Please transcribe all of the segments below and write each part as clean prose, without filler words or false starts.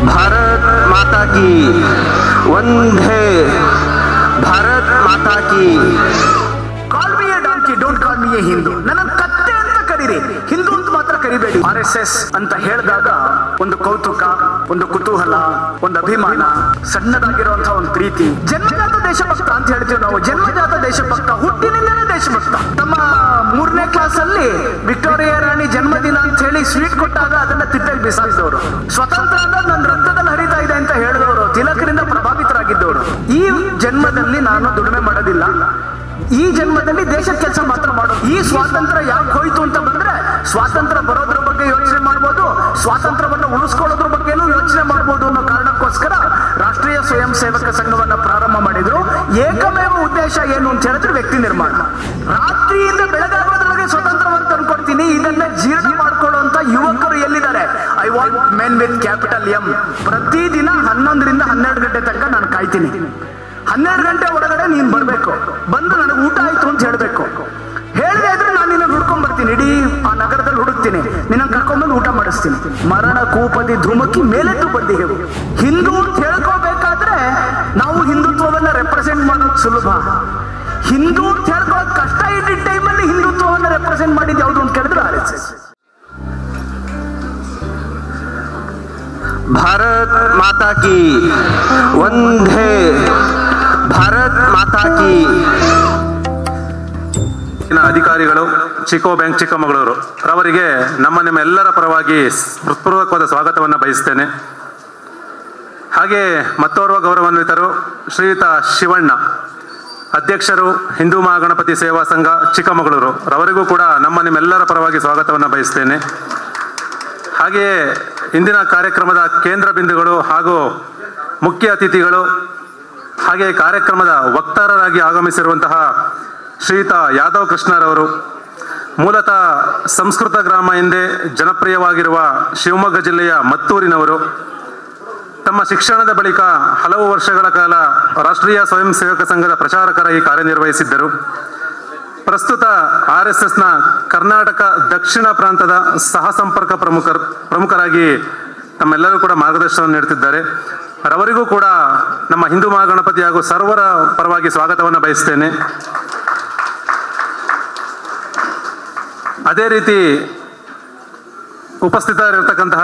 भारत माता की वंदे भारत माता की call me a donkey don't call me a Hindu ನನ್ನ ಕತ್ತೆ ಅಂತ ಕರೀರಿ ಹಿಂದೂ ಅಂತ ಮಾತ್ರ ಕರಿಬೇಡಿ RSS ಅಂತ ಹೇಳಿದಾಗ ಒಂದು ಕೌತುಕ ಒಂದು ಕುತೂಹಲ ಒಂದು ಅಭಿಮಾನ ಸಣ್ಣದಾಗಿರುವಂತಹ ಒಂದು ಪ್ರೀತಿ ಜನ್ಮಜಾತ ದೇಶಭಕ್ತ ಅಂತ ಹೇಳ್ತೀವಿ ನಾವು ಜನ್ಮಜಾತ ದೇಶಭಕ್ತ ಹುಟ್ಟಿನಿಂದಲೇ ದೇಶಭಕ್ತ ನಮ್ಮ 3ನೇ ಕ್ಲಾಸ್ ಅಲ್ಲಿ ವಿಕ್ಟೋರಿಯಾ ರಾಣಿ ಜನ್ಮದಿನ ಅಂತ ಹೇಳಿ ಸ್ವೀಟ್ ಕೊಟ್ಟಾಗ ಅದನ್ನ ತಿಪ್ಪೆಗೆ ಬಿಸಾಡಿದವರು ಸ್ವತಂತ್ರ ಅಂದ್ರೆ ನನ್ನ ರಕ್ತದಲ್ಲಿ ಹರಿತಾ ಇದೆ ಅಂತ ಹೇಳಿದವರು ತಿಲಕರಿಂದ ಪ್ರಭಾವಿತರಾಗಿದ್ದವರು ಈ ಜನ್ಮದಲ್ಲಿ ನಾನು ದುಡಿಮೆ ಮಾಡೋದಿಲ್ಲ ಈ ಜನ್ಮದಲ್ಲಿ ದೇಶದ ಕೆಲಸ ಮಾತ್ರ ಮಾಡೋದು ಈ ಸ್ವಾತಂತ್ರ್ಯ ಯಾಕೆ ಹೋಯ್ತು ಅಂತ ಬಂದ್ರೆ ಸ್ವಾತಂತ್ರ್ಯ ಬರೋದ್ರ ಬಗ್ಗೆ ಯೋಚನೆ ಮಾಡ್ಬೋದು ಸ್ವಾತಂತ್ರ್ಯವನ್ನು ಉಳಿಸ್ಕೊಳ್ಳೋದ್ರ ಬಗ್ಗೆನೂ ಯೋಚನೆ ಮಾಡ್ಬೋದು ಅನ್ನೋ ಕಾರಣಕ್ಕೋಸ್ಕರ ರಾಷ್ಟ್ರೀಯ ಸ್ವಯಂ ಸೇವಕ ಸಂಘವನ್ನ ಪ್ರಾರಂಭ ಮಾಡಿದ್ರು ಏಕಮೇವ ಉದ್ದೇಶ ಏನು ಅಂತ ಹೇಳಿದ್ರೆ ವ್ಯಕ್ತಿ ನಿರ್ಮಾಣ ರಾತ್ರಿಯಿಂದ ಬೆಳಗಾಗೋದ್ರೊಳಗೆ ಸ್ವತಂತ್ರವನ್ನು ತಂದ್ಕೊಡ್ತೀನಿ ಇದನ್ನ ಜೀರ್ಣ ಮಾಡ್ಕೊಳ್ಳುವಂತ ಯುವಕರು ಎಲ್ಲಿದ್ದಾರೆ I want men with capital M ಪ್ರತಿದಿನ 11ರಿಂದ 12 ಗಂಟೆ ತನಕ ನಾನು ಕಾಯ್ತೀನಿ 12 ಗಂಟೆ ಒಳಗಡೆ ನೀನ್ ಬರ್ಬೇಕು ಬಂದು ನನಗೆ ಊಟ ಆಯ್ತು ಅಂತ ಹೇಳ್ಬೇಕು ಹೇಳಿದೆ ಇದ್ರೆ ನಾನು ನಿನ್ನ ಹುಡ್ಕೊಂಡ್ ಬರ್ತೀನಿ ಇಡೀ ಆ ನಗರದಲ್ಲಿ ಹುಡುಕ್ತೀನಿ ನಿನ್ನ ಕರ್ಕೊಂಡ್ಬಂದು ಊಟ ಮಾಡಿಸ್ತೀನಿ ಮರಣ ಕೂಪದಿ ಧೂಮಕ್ಕಿ ಮೇಲೆಟ್ಟು ಬಂದಿಗೆ ಹಿಂದೂ ಅಂತ ಹೇಳ್ಕೋಬೇಕಾದ್ರೆ ನಾವು ಹಿಂದುತ್ವವನ್ನ ರೆಪ್ರೆಸೆಂಟ್ ಮಾಡೋದು ಸುಲಭ ಹಿಂದೂ ಅಂತ ಹೇಳ್ಕೊಳ್ಳೋದು ಕಷ್ಟ ಇದ್ದ ಟೈಮಲ್ಲಿ ಹಿಂದುತ್ವವನ್ನ ರೆಪ್ರೆಸೆಂಟ್ ಮಾಡಿದ್ದು ಯಾವುದು ಅಂತ ಕೇಳಿದ್ರೆ RSS भारत माता की वंदे भारत माता की ಅಧಿಕಾರಿಗಳು ಚಿಕೋ ಬ್ಯಾಂಕ್ ಚಿಕ್ಕಮಗಳೂರು ರವರಿಗೆ ನಿಮ್ಮೆಲ್ಲರ ಪರವಾಗಿ ಹೃತ್ಪೂರ್ವಕವಾದ ಸ್ವಾಗತವನ್ನು ಬಯಸ್ತೇನೆ. ಹಾಗೆ ಮತ್ತೋರ್ವ ಗೌರವಾನ್ವಿತರು ಶ್ರೀಯುತ ಶಿವಣ್ಣ ಅಧ್ಯಕ್ಷರು ಹಿಂದೂ ಮಹಾಗಣಪತಿ ಸೇವಾ ಸಂಘ ಚಿಕ್ಕಮಗಳೂರು ರವರಿಗೂ ಕೂಡ ನಿಮ್ಮೆಲ್ಲರ ಪರವಾಗಿ ಸ್ವಾಗತವನ್ನು ಬಯಸ್ತೇನೆ. ಹಾಗೆಯೇ ಇಂದಿನ ಕಾರ್ಯಕ್ರಮದ ಕೇಂದ್ರ ಬಿಂದುಗಳು ಹಾಗೂ ಮುಖ್ಯ ಅತಿಥಿಗಳು ಹಾಗೆ ಕಾರ್ಯಕ್ರಮದ ವಕ್ತಾರರಾಗಿ ಆಗಮಿಸಿರುವಂತಹ ಶ್ರೀಯುತ ಯಾದವ್ ಕೃಷ್ಣರವರು ಮೂಲತಃ ಸಂಸ್ಕೃತ ಗ್ರಾಮ ಎಂದೇ ಜನಪ್ರಿಯವಾಗಿರುವ ಶಿವಮೊಗ್ಗ ಜಿಲ್ಲೆಯ ಮತ್ತೂರಿನವರು ತಮ್ಮ ಶಿಕ್ಷಣದ ಬಳಿಕ ಹಲವು ವರ್ಷಗಳ ಕಾಲ ರಾಷ್ಟ್ರೀಯ ಸ್ವಯಂ ಸೇವಕ ಸಂಘದ ಪ್ರಚಾರಕರಾಗಿ ಕಾರ್ಯನಿರ್ವಹಿಸಿದ್ದರು. ಪ್ರಸ್ತುತ RSSನ ಕರ್ನಾಟಕ ದಕ್ಷಿಣ ಪ್ರಾಂತದ ಸಹ ಸಂಪರ್ಕ ಪ್ರಮುಖರಾಗಿ ತಮ್ಮೆಲ್ಲರೂ ಕೂಡ ಮಾರ್ಗದರ್ಶನವನ್ನು ನೀಡುತ್ತಿದ್ದಾರೆ. ಅವರಿಗೂ ಕೂಡ ನಮ್ಮ ಹಿಂದೂ ಮಹಾಗಣಪತಿ ಹಾಗೂ ಸರ್ವರ ಪರವಾಗಿ ಸ್ವಾಗತವನ್ನು ಬಯಸ್ತೇನೆ. ಅದೇ ರೀತಿ ಉಪಸ್ಥಿತರಿರತಕ್ಕಂತಹ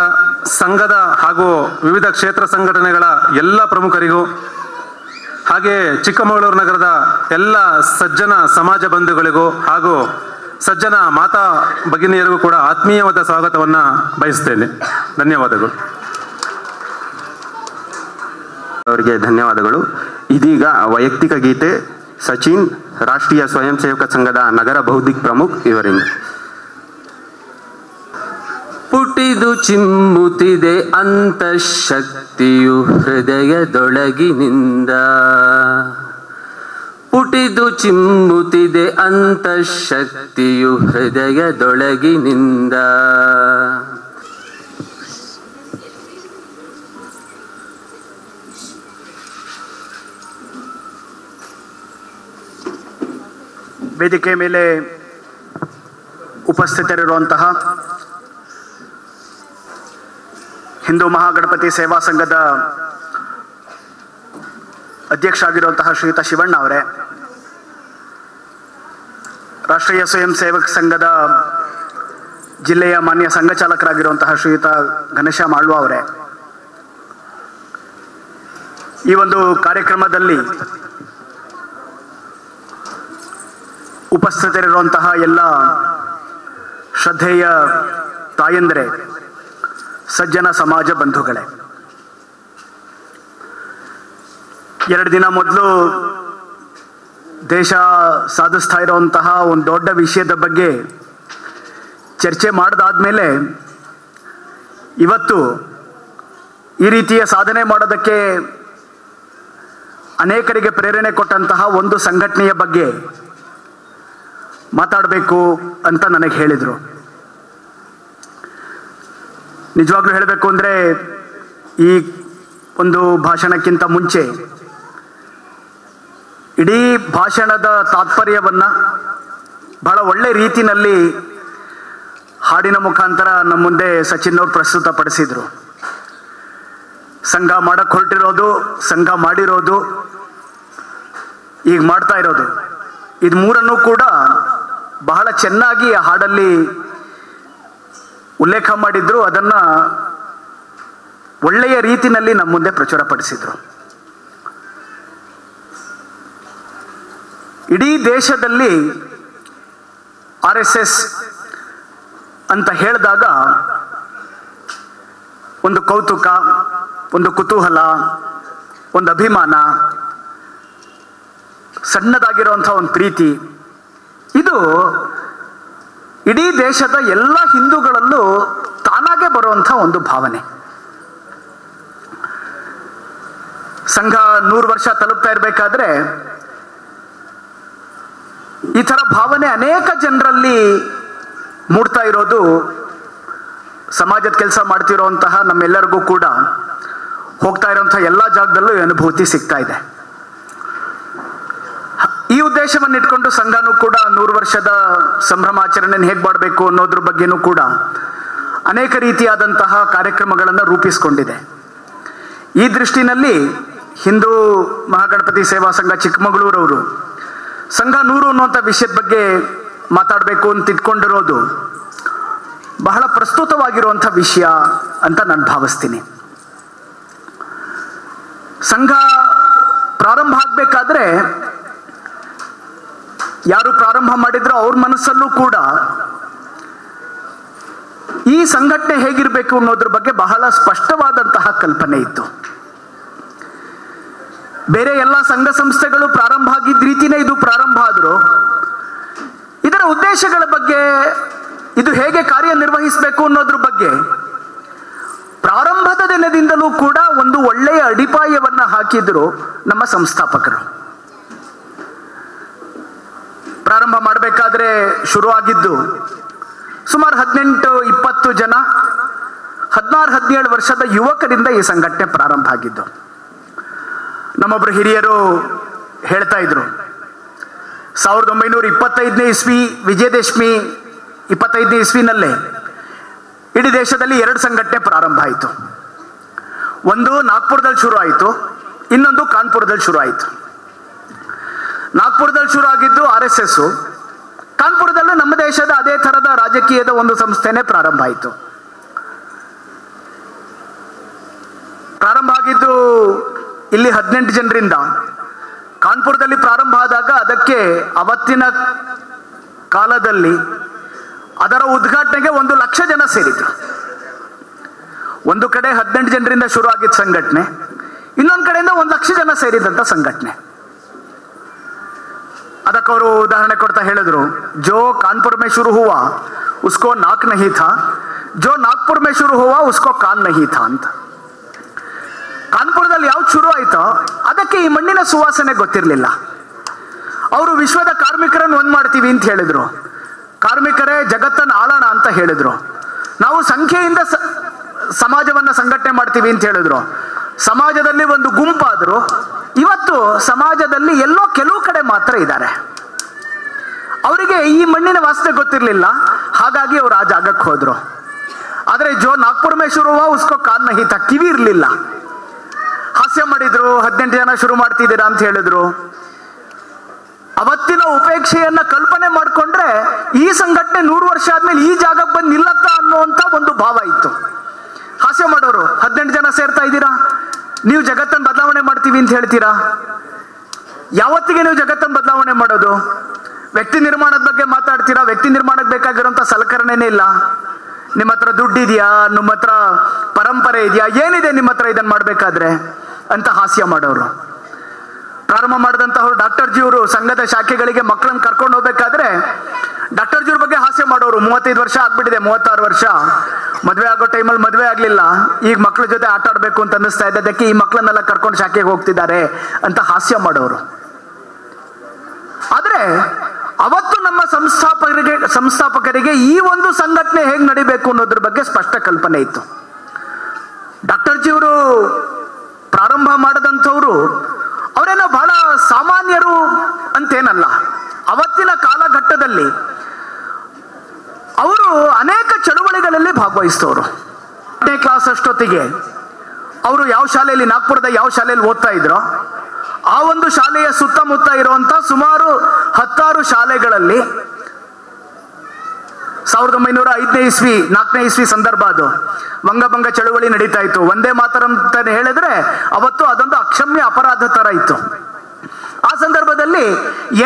ಸಂಘದ ಹಾಗೂ ವಿವಿಧ ಕ್ಷೇತ್ರ ಸಂಘಟನೆಗಳ ಎಲ್ಲ ಪ್ರಮುಖರಿಗೂ ಹಾಗೆ ಚಿಕ್ಕಮಗಳೂರು ನಗರದ ಎಲ್ಲ ಸಜ್ಜನ ಸಮಾಜ ಬಂಧುಗಳಿಗೂ ಹಾಗೂ ಸಜ್ಜನ ಮಾತಾ ಭಗಿನಿಯರಿಗೂ ಕೂಡ ಆತ್ಮೀಯವಾದ ಸ್ವಾಗತವನ್ನು ಬಯಸ್ತೇನೆ. ಧನ್ಯವಾದಗಳು. ಅವರಿಗೆ ಧನ್ಯವಾದಗಳು. ಇದೀಗ ವೈಯಕ್ತಿಕ ಗೀತೆ ಸಚಿನ್ ರಾಷ್ಟ್ರೀಯ ಸ್ವಯಂ ಸೇವಕ ಸಂಘದ ನಗರ ಬೌದ್ಧಿಕ ಪ್ರಮುಖ್ ಇವರಿಂದ. ಪುಟಿದು ಚಿಮ್ಮುತ್ತಿದೆ ಅಂತಃಶಕ್ತಿಯು ಹೃದಯದೊಳಗಿನಿಂದ ಪುಟಿದು ಚಿಮ್ಮುತ್ತಿದೆ ಅಂತಃಶಕ್ತಿಯು ಹೃದಯದೊಳಗಿನಿಂದ ವೇದಿಕೆ ಮೇಲೆ ಉಪಸ್ಥಿತರಿರುವಂತಹ ಹಿಂದೂ ಮಹಾಗಣಪತಿ ಸೇವಾ ಸಂಘದ ಅಧ್ಯಕ್ಷ ಆಗಿರುವಂತಹ ಶ್ರೀಯುತ ಶಿವಣ್ಣ ಅವರೇ, ರಾಷ್ಟ್ರೀಯ ಸ್ವಯಂ ಸೇವಕ ಸಂಘದ ಜಿಲ್ಲೆಯ ಮಾನ್ಯ ಸಂಘ ಚಾಲಕರಾಗಿರುವಂತಹ ಶ್ರೀಯುತ ಘನಶ್ಯಾಮ್ ಆಳ್ವ ಅವರೇ, ಈ ಒಂದು ಕಾರ್ಯಕ್ರಮದಲ್ಲಿ ಉಪಸ್ಥಿತರಿರುವಂತಹ ಎಲ್ಲ ಶ್ರದ್ಧೇಯ ತಾಯಂದಿರೇ, ಸಜ್ಜನ ಸಮಾಜ ಬಂಧುಗಳೇ, 2 ದಿನ ಮೊದಲು ದೇಶ ಸಾಧಿಸ್ತಾ ಇರುವಂತಹ ಒಂದು ದೊಡ್ಡ ವಿಷಯದ ಬಗ್ಗೆ ಚರ್ಚೆ ಮಾಡಿದಾದ್ಮೇಲೆ ಇವತ್ತು ಈ ರೀತಿಯ ಸಾಧನೆ ಮಾಡೋದಕ್ಕೆ ಅನೇಕರಿಗೆ ಪ್ರೇರಣೆ ಕೊಟ್ಟಂತಹ ಒಂದು ಸಂಘಟನೆಯ ಬಗ್ಗೆ ಮಾತಾಡಬೇಕು ಅಂತ ನನಗೆ ಹೇಳಿದರು. ನಿಜವಾಗ್ಲೂ ಹೇಳಬೇಕು ಅಂದರೆ ಈ ಒಂದು ಭಾಷಣಕ್ಕಿಂತ ಮುಂಚೆ ಇಡೀ ಭಾಷಣದ ತಾತ್ಪರ್ಯವನ್ನು ಬಹಳ ಒಳ್ಳೆ ರೀತಿಯಲ್ಲಿ ಹಾಡಿನ ಮುಖಾಂತರ ನಮ್ಮ ಮುಂದೆ ಸಚಿನ್ ಅವರು ಪ್ರಸ್ತುತಪಡಿಸಿದರು. ಸಂಘ ಮಾಡಕ್ ಹೊರಟಿರೋದು, ಸಂಘ ಮಾಡಿರೋದು, ಈಗ ಮಾಡ್ತಾ ಇರೋದು, ಇದು ಮೂರನ್ನು ಕೂಡ ಬಹಳ ಚೆನ್ನಾಗಿ ಆ ಹಾಡಲ್ಲಿ ಉಲ್ಲೇಖ ಮಾಡಿದ್ರು. ಅದನ್ನ ಒಳ್ಳೆಯ ರೀತಿಯಲ್ಲಿ ನಮ್ಮ ಮುಂದೆ ಪ್ರಚುರಪಡಿಸಿದ್ರು. ಇಡೀ ದೇಶದಲ್ಲಿ RSS ಅಂತ ಹೇಳಿದಾಗ ಒಂದು ಕೌತುಕ, ಒಂದು ಕುತೂಹಲ, ಒಂದು ಅಭಿಮಾನ, ಸಣ್ಣದಾಗಿರುವಂಥ ಒಂದು ಪ್ರೀತಿ, ಇದು ಇಡೀ ದೇಶದ ಎಲ್ಲ ಹಿಂದೂಗಳಲ್ಲೂ ತಾನಾಗೆ ಬರುವಂಥ ಒಂದು ಭಾವನೆ. ಸಂಘ 100 ವರ್ಷ ತಲುಪ್ತಾ ಇರಬೇಕಾದ್ರೆ ಈ ಥರ ಭಾವನೆ ಅನೇಕ ಜನರಲ್ಲಿ ಮೂಡ್ತಾ ಇರೋದು ಸಮಾಜದ ಕೆಲಸ ಮಾಡ್ತಿರೋಂತಹ ನಮ್ಮೆಲ್ಲರಿಗೂ ಕೂಡ ಹೋಗ್ತಾ ಇರೋಂಥ ಎಲ್ಲ ಜಾಗದಲ್ಲೂ ಅನುಭೂತಿ ಸಿಗ್ತಾ ಇದೆ. ಈ ಉದ್ದೇಶವನ್ನು ಇಟ್ಕೊಂಡು ಸಂಘನೂ ಕೂಡ 100 ವರ್ಷದ ಸಂಭ್ರಮಾಚರಣೆಯನ್ನು ಹೇಗೆ ಮಾಡಬೇಕು ಅನ್ನೋದ್ರ ಬಗ್ಗೆನೂ ಕೂಡ ಅನೇಕ ರೀತಿಯಾದಂತಹ ಕಾರ್ಯಕ್ರಮಗಳನ್ನು ರೂಪಿಸಿಕೊಂಡಿದೆ. ಈ ದೃಷ್ಟಿನಲ್ಲಿ ಹಿಂದೂ ಮಹಾಗಣಪತಿ ಸೇವಾ ಸಂಘ ಚಿಕ್ಕಮಗಳೂರವರು ಸಂಘ 100 ಅನ್ನುವಂಥ ವಿಷಯದ ಬಗ್ಗೆ ಮಾತಾಡಬೇಕು ಅಂತ ಇಟ್ಕೊಂಡಿರೋದು ಬಹಳ ಪ್ರಸ್ತುತವಾಗಿರುವಂಥ ವಿಷಯ ಅಂತ ನಾನು ಭಾವಿಸ್ತೀನಿ. ಸಂಘ ಪ್ರಾರಂಭ ಆಗಬೇಕಾದ್ರೆ ಯಾರು ಪ್ರಾರಂಭ ಮಾಡಿದ್ರೋ ಅವ್ರ ಮನಸ್ಸಲ್ಲೂ ಕೂಡ ಈ ಸಂಘಟನೆ ಹೇಗಿರಬೇಕು ಅನ್ನೋದ್ರ ಬಗ್ಗೆ ಬಹಳ ಸ್ಪಷ್ಟವಾದಂತಹ ಕಲ್ಪನೆ ಇತ್ತು. ಬೇರೆ ಎಲ್ಲ ಸಂಘ ಸಂಸ್ಥೆಗಳು ಪ್ರಾರಂಭ ಆಗಿದ್ದ ರೀತಿನೇ ಇದು ಪ್ರಾರಂಭ ಆದರೂ ಇದರ ಉದ್ದೇಶಗಳ ಬಗ್ಗೆ, ಇದು ಹೇಗೆ ಕಾರ್ಯನಿರ್ವಹಿಸಬೇಕು ಅನ್ನೋದ್ರ ಬಗ್ಗೆ ಪ್ರಾರಂಭದ ದಿನದಿಂದಲೂ ಕೂಡ ಒಂದು ಒಳ್ಳೆಯ ಅಡಿಪಾಯವನ್ನ ಹಾಕಿದ್ರು ನಮ್ಮ ಸಂಸ್ಥಾಪಕರು. ಪ್ರಾರಂಭ ಮಾಡಬೇಕಾದ್ರೆ ಶುರುವಾಗಿದ್ದು ಸುಮಾರು 18-20 ಜನ 16-17 ವರ್ಷದ ಯುವಕರಿಂದ ಈ ಸಂಘಟನೆ ಪ್ರಾರಂಭ ಆಗಿದ್ದು. ನಮ್ಮೊಬ್ಬರು ಹಿರಿಯರು ಹೇಳ್ತಾ ಇದ್ರು, 1925ನೇ ಇಸ್ವಿ ವಿಜಯದಶಮಿ 25ನೇ ಇಸ್ವಿನಲ್ಲೇ ಇಡೀ ದೇಶದಲ್ಲಿ 2 ಸಂಘಟನೆ ಪ್ರಾರಂಭ ಆಯಿತು. ಒಂದು ನಾಗ್ಪುರದಲ್ಲಿ ಶುರು ಆಯಿತು, ಇನ್ನೊಂದು ಕಾನ್ಪುರದಲ್ಲಿ ಶುರು ಆಯಿತು. ನಾಗ್ಪುರದಲ್ಲಿ ಶುರು ಆಗಿದ್ದು RSS, ಕಾನ್ಪುರದಲ್ಲೂ ನಮ್ಮ ದೇಶದ ಅದೇ ಥರದ ರಾಜಕೀಯದ ಒಂದು ಸಂಸ್ಥೆನೇ ಪ್ರಾರಂಭ ಆಯಿತು. ಪ್ರಾರಂಭ ಆಗಿದ್ದು ಇಲ್ಲಿ 18 ಜನರಿಂದ. ಕಾನ್ಪುರದಲ್ಲಿ ಪ್ರಾರಂಭ ಆದಾಗ ಅದಕ್ಕೆ ಅವತ್ತಿನ ಕಾಲದಲ್ಲಿ ಅದರ ಉದ್ಘಾಟನೆಗೆ 1 ಲಕ್ಷ ಜನ ಸೇರಿದ್ರು. ಒಂದು ಕಡೆ 18 ಜನರಿಂದ ಶುರು ಆಗಿದ್ದ ಸಂಘಟನೆ, ಇನ್ನೊಂದು ಕಡೆಯಿಂದ 1 ಲಕ್ಷ ಜನ ಸೇರಿದಂತ ಸಂಘಟನೆ. ಅದಕ್ಕವರು ಉದಾಹರಣೆ ಕೊಡ್ತಾ ಹೇಳಿದ್ರು, ಜೋ ಕಾನ್ಪುರ್ ಮೇ ಶುರು ಹುವಾ ಉಸ್ಕೋ ನಾಕ್ ನಹಿ ಥಾ, ಜೋ ನಾಗ್ಪುರ್ ಮೇ ಶುರು ಹುವಾ ಉಸ್ಕೋ ಕಾನ್ ನಹಿ ಥಾ ಅಂತ. ಕಾನ್ಪುರದಲ್ಲಿ ಯಾವ್ದು ಶುರು ಆಯ್ತೋ ಅದಕ್ಕೆ ಈ ಮಣ್ಣಿನ ಸುವಾಸನೆ ಗೊತ್ತಿರಲಿಲ್ಲ. ಅವರು ವಿಶ್ವದ ಕಾರ್ಮಿಕರನ್ನು ಒಂದ್ ಮಾಡ್ತೀವಿ ಅಂತ ಹೇಳಿದ್ರು, ಕಾರ್ಮಿಕರೇ ಜಗತ್ತನ್ನು ಆಳೋಣ ಅಂತ ಹೇಳಿದ್ರು. ನಾವು ಸಂಖ್ಯೆಯಿಂದ ಸಮಾಜವನ್ನ ಸಂಘಟನೆ ಮಾಡ್ತೀವಿ ಅಂತ ಹೇಳಿದ್ರು. ಸಮಾಜದಲ್ಲಿ ಒಂದು ಗುಂಪಾದ್ರು. ಇವತ್ತು ಸಮಾಜದಲ್ಲಿ ಎಲ್ಲೋ ಕೆಲವು ಕಡೆ ಮಾತ್ರ ಇದ್ದಾರೆ. ಅವರಿಗೆ ಈ ಮಣ್ಣಿನ ವಾಸನೆ ಗೊತ್ತಿರಲಿಲ್ಲ, ಹಾಗಾಗಿ ಅವರು ಆ ಜಾಗಕ್ಕೆ ಹೋದ್ರು. ಆದ್ರೆ ಜೋ ನಾಗ್ಪುರ್ ಮೇ ಶುರು ಹುವಾ ಉಸ್ಕೋ ಕಾನ್ ನಹಿ ಥಾ, ಕಿವಿ ಇರ್ಲಿಲ್ಲ. ಹಾಸ್ಯ ಮಾಡಿದ್ರು, 18 ಜನ ಶುರು ಮಾಡ್ತಿದ್ದೀರಾ ಅಂತ ಹೇಳಿದ್ರು. ಅವತ್ತಿನ ಉಪೇಕ್ಷೆಯನ್ನ ಕಲ್ಪನೆ ಮಾಡ್ಕೊಂಡ್ರೆ ಈ ಸಂಘಟನೆ 100 ವರ್ಷ ಆದ್ಮೇಲೆ ಈ ಜಾಗಕ್ಕೆ ಬಂದು ನಿಲ್ಲತ್ತ ಅನ್ನುವಂತ ಒಂದು ಭಾವ ಇತ್ತು. ಹಾಸ್ಯ ಮಾಡೋರು, 18 ಜನ ಸೇರ್ತಾ ಇದ್ದೀರಾ, ನೀವು ಜಗತ್ತನ್ನು ಬದಲಾವಣೆ ಮಾಡ್ತೀವಿ ಅಂತ ಹೇಳ್ತೀರಾ. ಯಾವತ್ತಿಗೆ ನೀವು ಜಗತ್ತನ್ನು ಬದಲಾವಣೆ ಮಾಡೋದು? ವ್ಯಕ್ತಿ ನಿರ್ಮಾಣದ ಬಗ್ಗೆ ಮಾತಾಡ್ತೀರಾ, ವ್ಯಕ್ತಿ ನಿರ್ಮಾಣಕ್ಕೆ ಬೇಕಾಗಿರೋಂಥ ಸಲಕರಣೆನೇ ಇಲ್ಲ. ನಿಮ್ಮ ಹತ್ರ ದುಡ್ಡಿದೆಯಾ, ನಿಮ್ಮ ಹತ್ರ ಪರಂಪರೆ ಇದೆಯಾ, ಏನಿದೆ ನಿಮ್ಮ ಹತ್ರ ಇದನ್ನ ಮಾಡ್ಬೇಕಾದ್ರೆ ಅಂತ ಹಾಸ್ಯ ಮಾಡೋರು. ಪ್ರಾರಂಭ ಮಾಡಿದಂತಹವ್ರು ಡಾಕ್ಟರ್ ಜಿಯವರು ಸಂಘದ ಶಾಖೆಗಳಿಗೆ ಮಕ್ಕಳನ್ನ ಕರ್ಕೊಂಡು ಹೋಗ್ಬೇಕಾದ್ರೆ ಡಾಕ್ಟರ್ ಜಿಯವ್ರ ಬಗ್ಗೆ ಹಾಸ್ಯ ಮಾಡೋರು. 35 ವರ್ಷ ಆಗ್ಬಿಟ್ಟಿದೆ, 36 ವರ್ಷ, ಮದುವೆ ಆಗೋ ಟೈಮಲ್ಲಿ ಮದುವೆ ಆಗ್ಲಿಲ್ಲ, ಈಗ ಮಕ್ಕಳ ಜೊತೆ ಆಟ ಆಡ್ಬೇಕು ಅಂತ ಅನ್ನಿಸ್ತಾ ಇದೆ, ಅದಕ್ಕೆ ಈ ಮಕ್ಕಳನ್ನೆಲ್ಲ ಕರ್ಕೊಂಡು ಶಾಖೆಗೆ ಹೋಗ್ತಿದ್ದಾರೆ ಅಂತ ಹಾಸ್ಯ ಮಾಡೋರು. ಆದ್ರೆ ಅವತ್ತು ನಮ್ಮ ಸಂಸ್ಥಾಪಕರಿಗೆ ಈ ಒಂದು ಸಂಘಟನೆ ಹೇಗೆ ನಡಿಬೇಕು ಅನ್ನೋದ್ರ ಬಗ್ಗೆ ಸ್ಪಷ್ಟ ಕಲ್ಪನೆ ಇತ್ತು. ಡಾಕ್ಟರ್ ಜಿಯವರು ಪ್ರಾರಂಭ ಮಾಡದಂಥವ್ರು ಅವರೇನೋ ಬಹಳ ಸಾಮಾನ್ಯರು ಅಂತೇನಲ್ಲ. ಅವತ್ತಿನ ಕಾಲಘಟ್ಟದಲ್ಲಿ ಅವರು ಅನೇಕ ಚಳುವಳಿಗಳಲ್ಲಿ ಭಾಗವಹಿಸಿದವರು. 8ನೇ ಕ್ಲಾಸ್ ಅಷ್ಟೊತ್ತಿಗೆ ಅವರು ಯಾವ ಶಾಲೆಯಲ್ಲಿ, ನಾಗ್ಪುರದ ಯಾವ ಶಾಲೆಯಲ್ಲಿ ಓದ್ತಾ ಇದ್ರು, ಆ ಒಂದು ಶಾಲೆಯ ಸುತ್ತಮುತ್ತ ಇರುವಂತ ಸುಮಾರು 16 ಶಾಲೆಗಳಲ್ಲಿ 1905ನೇ ಇಸ್ವಿ 4ನೇ ಇಸ್ವಿ ಸಂದರ್ಭ, ಅದು ವಂಗಭಂಗ ಚಳುವಳಿ ನಡೀತಾ ಇತ್ತು. ಒಂದೇ ಮಾತರಂ ಅಂತ ಹೇಳಿದ್ರೆ ಅವತ್ತು ಅದೊಂದು ಅಕ್ಷಮ್ಯ ಅಪರಾಧ ತರ ಇತ್ತು. ಆ ಸಂದರ್ಭದಲ್ಲಿ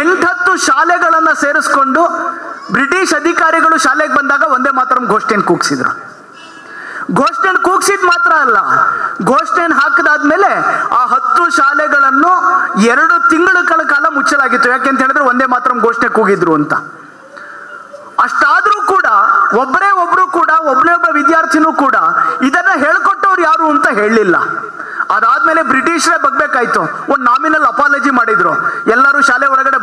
8-10 ಶಾಲೆಗಳನ್ನ ಸೇರಿಸ್ಕೊಂಡು ಬ್ರಿಟಿಷ್ ಅಧಿಕಾರಿಗಳು ಶಾಲೆಗೆ ಬಂದಾಗ ಒಂದೇ ಮಾತರಂ ಘೋಷಣೆಯನ್ನು ಕೂಗ್ಸಿದ್ರು. ಘೋಷಣೆಯನ್ನು ಕೂಗ್ಸಿದ್ ಮಾತ್ರ ಅಲ್ಲ, ಘೋಷಣೆಯನ್ನು ಹಾಕಿದಾದ್ಮೇಲೆ ಆ 10 ಶಾಲೆಗಳನ್ನು 2 ತಿಂಗಳ ಕಾಲ ಮುಚ್ಚಲಾಗಿತ್ತು. ಯಾಕೆಂತ ಹೇಳಿದ್ರೆ ಒಂದೇ ಮಾತರಂ ಘೋಷಣೆ ಕೂಗಿದ್ರು ಅಂತ. ಅಷ್ಟಾದ್ರೂ ಕೂಡ ಒಬ್ಬನೇ ವಿದ್ಯಾರ್ಥಿನೂ ಕೂಡ ಇದನ್ನ ಹೇಳ್ಕೊಟ್ಟವ್ರು ಯಾರು ಅಂತ ಹೇಳಲಿಲ್ಲ. ಅದಾದ್ಮೇಲೆ ಬ್ರಿಟಿಷರೇ ಬಗ್ಬೇಕಾಯ್ತು. ಒಂದು ನಾಮಿನಲ್ ಅಪಾಲಜಿ ಮಾಡಿದ್ರು. ಎಲ್ಲರೂ ಶಾಲೆ ಒಳಗಡೆ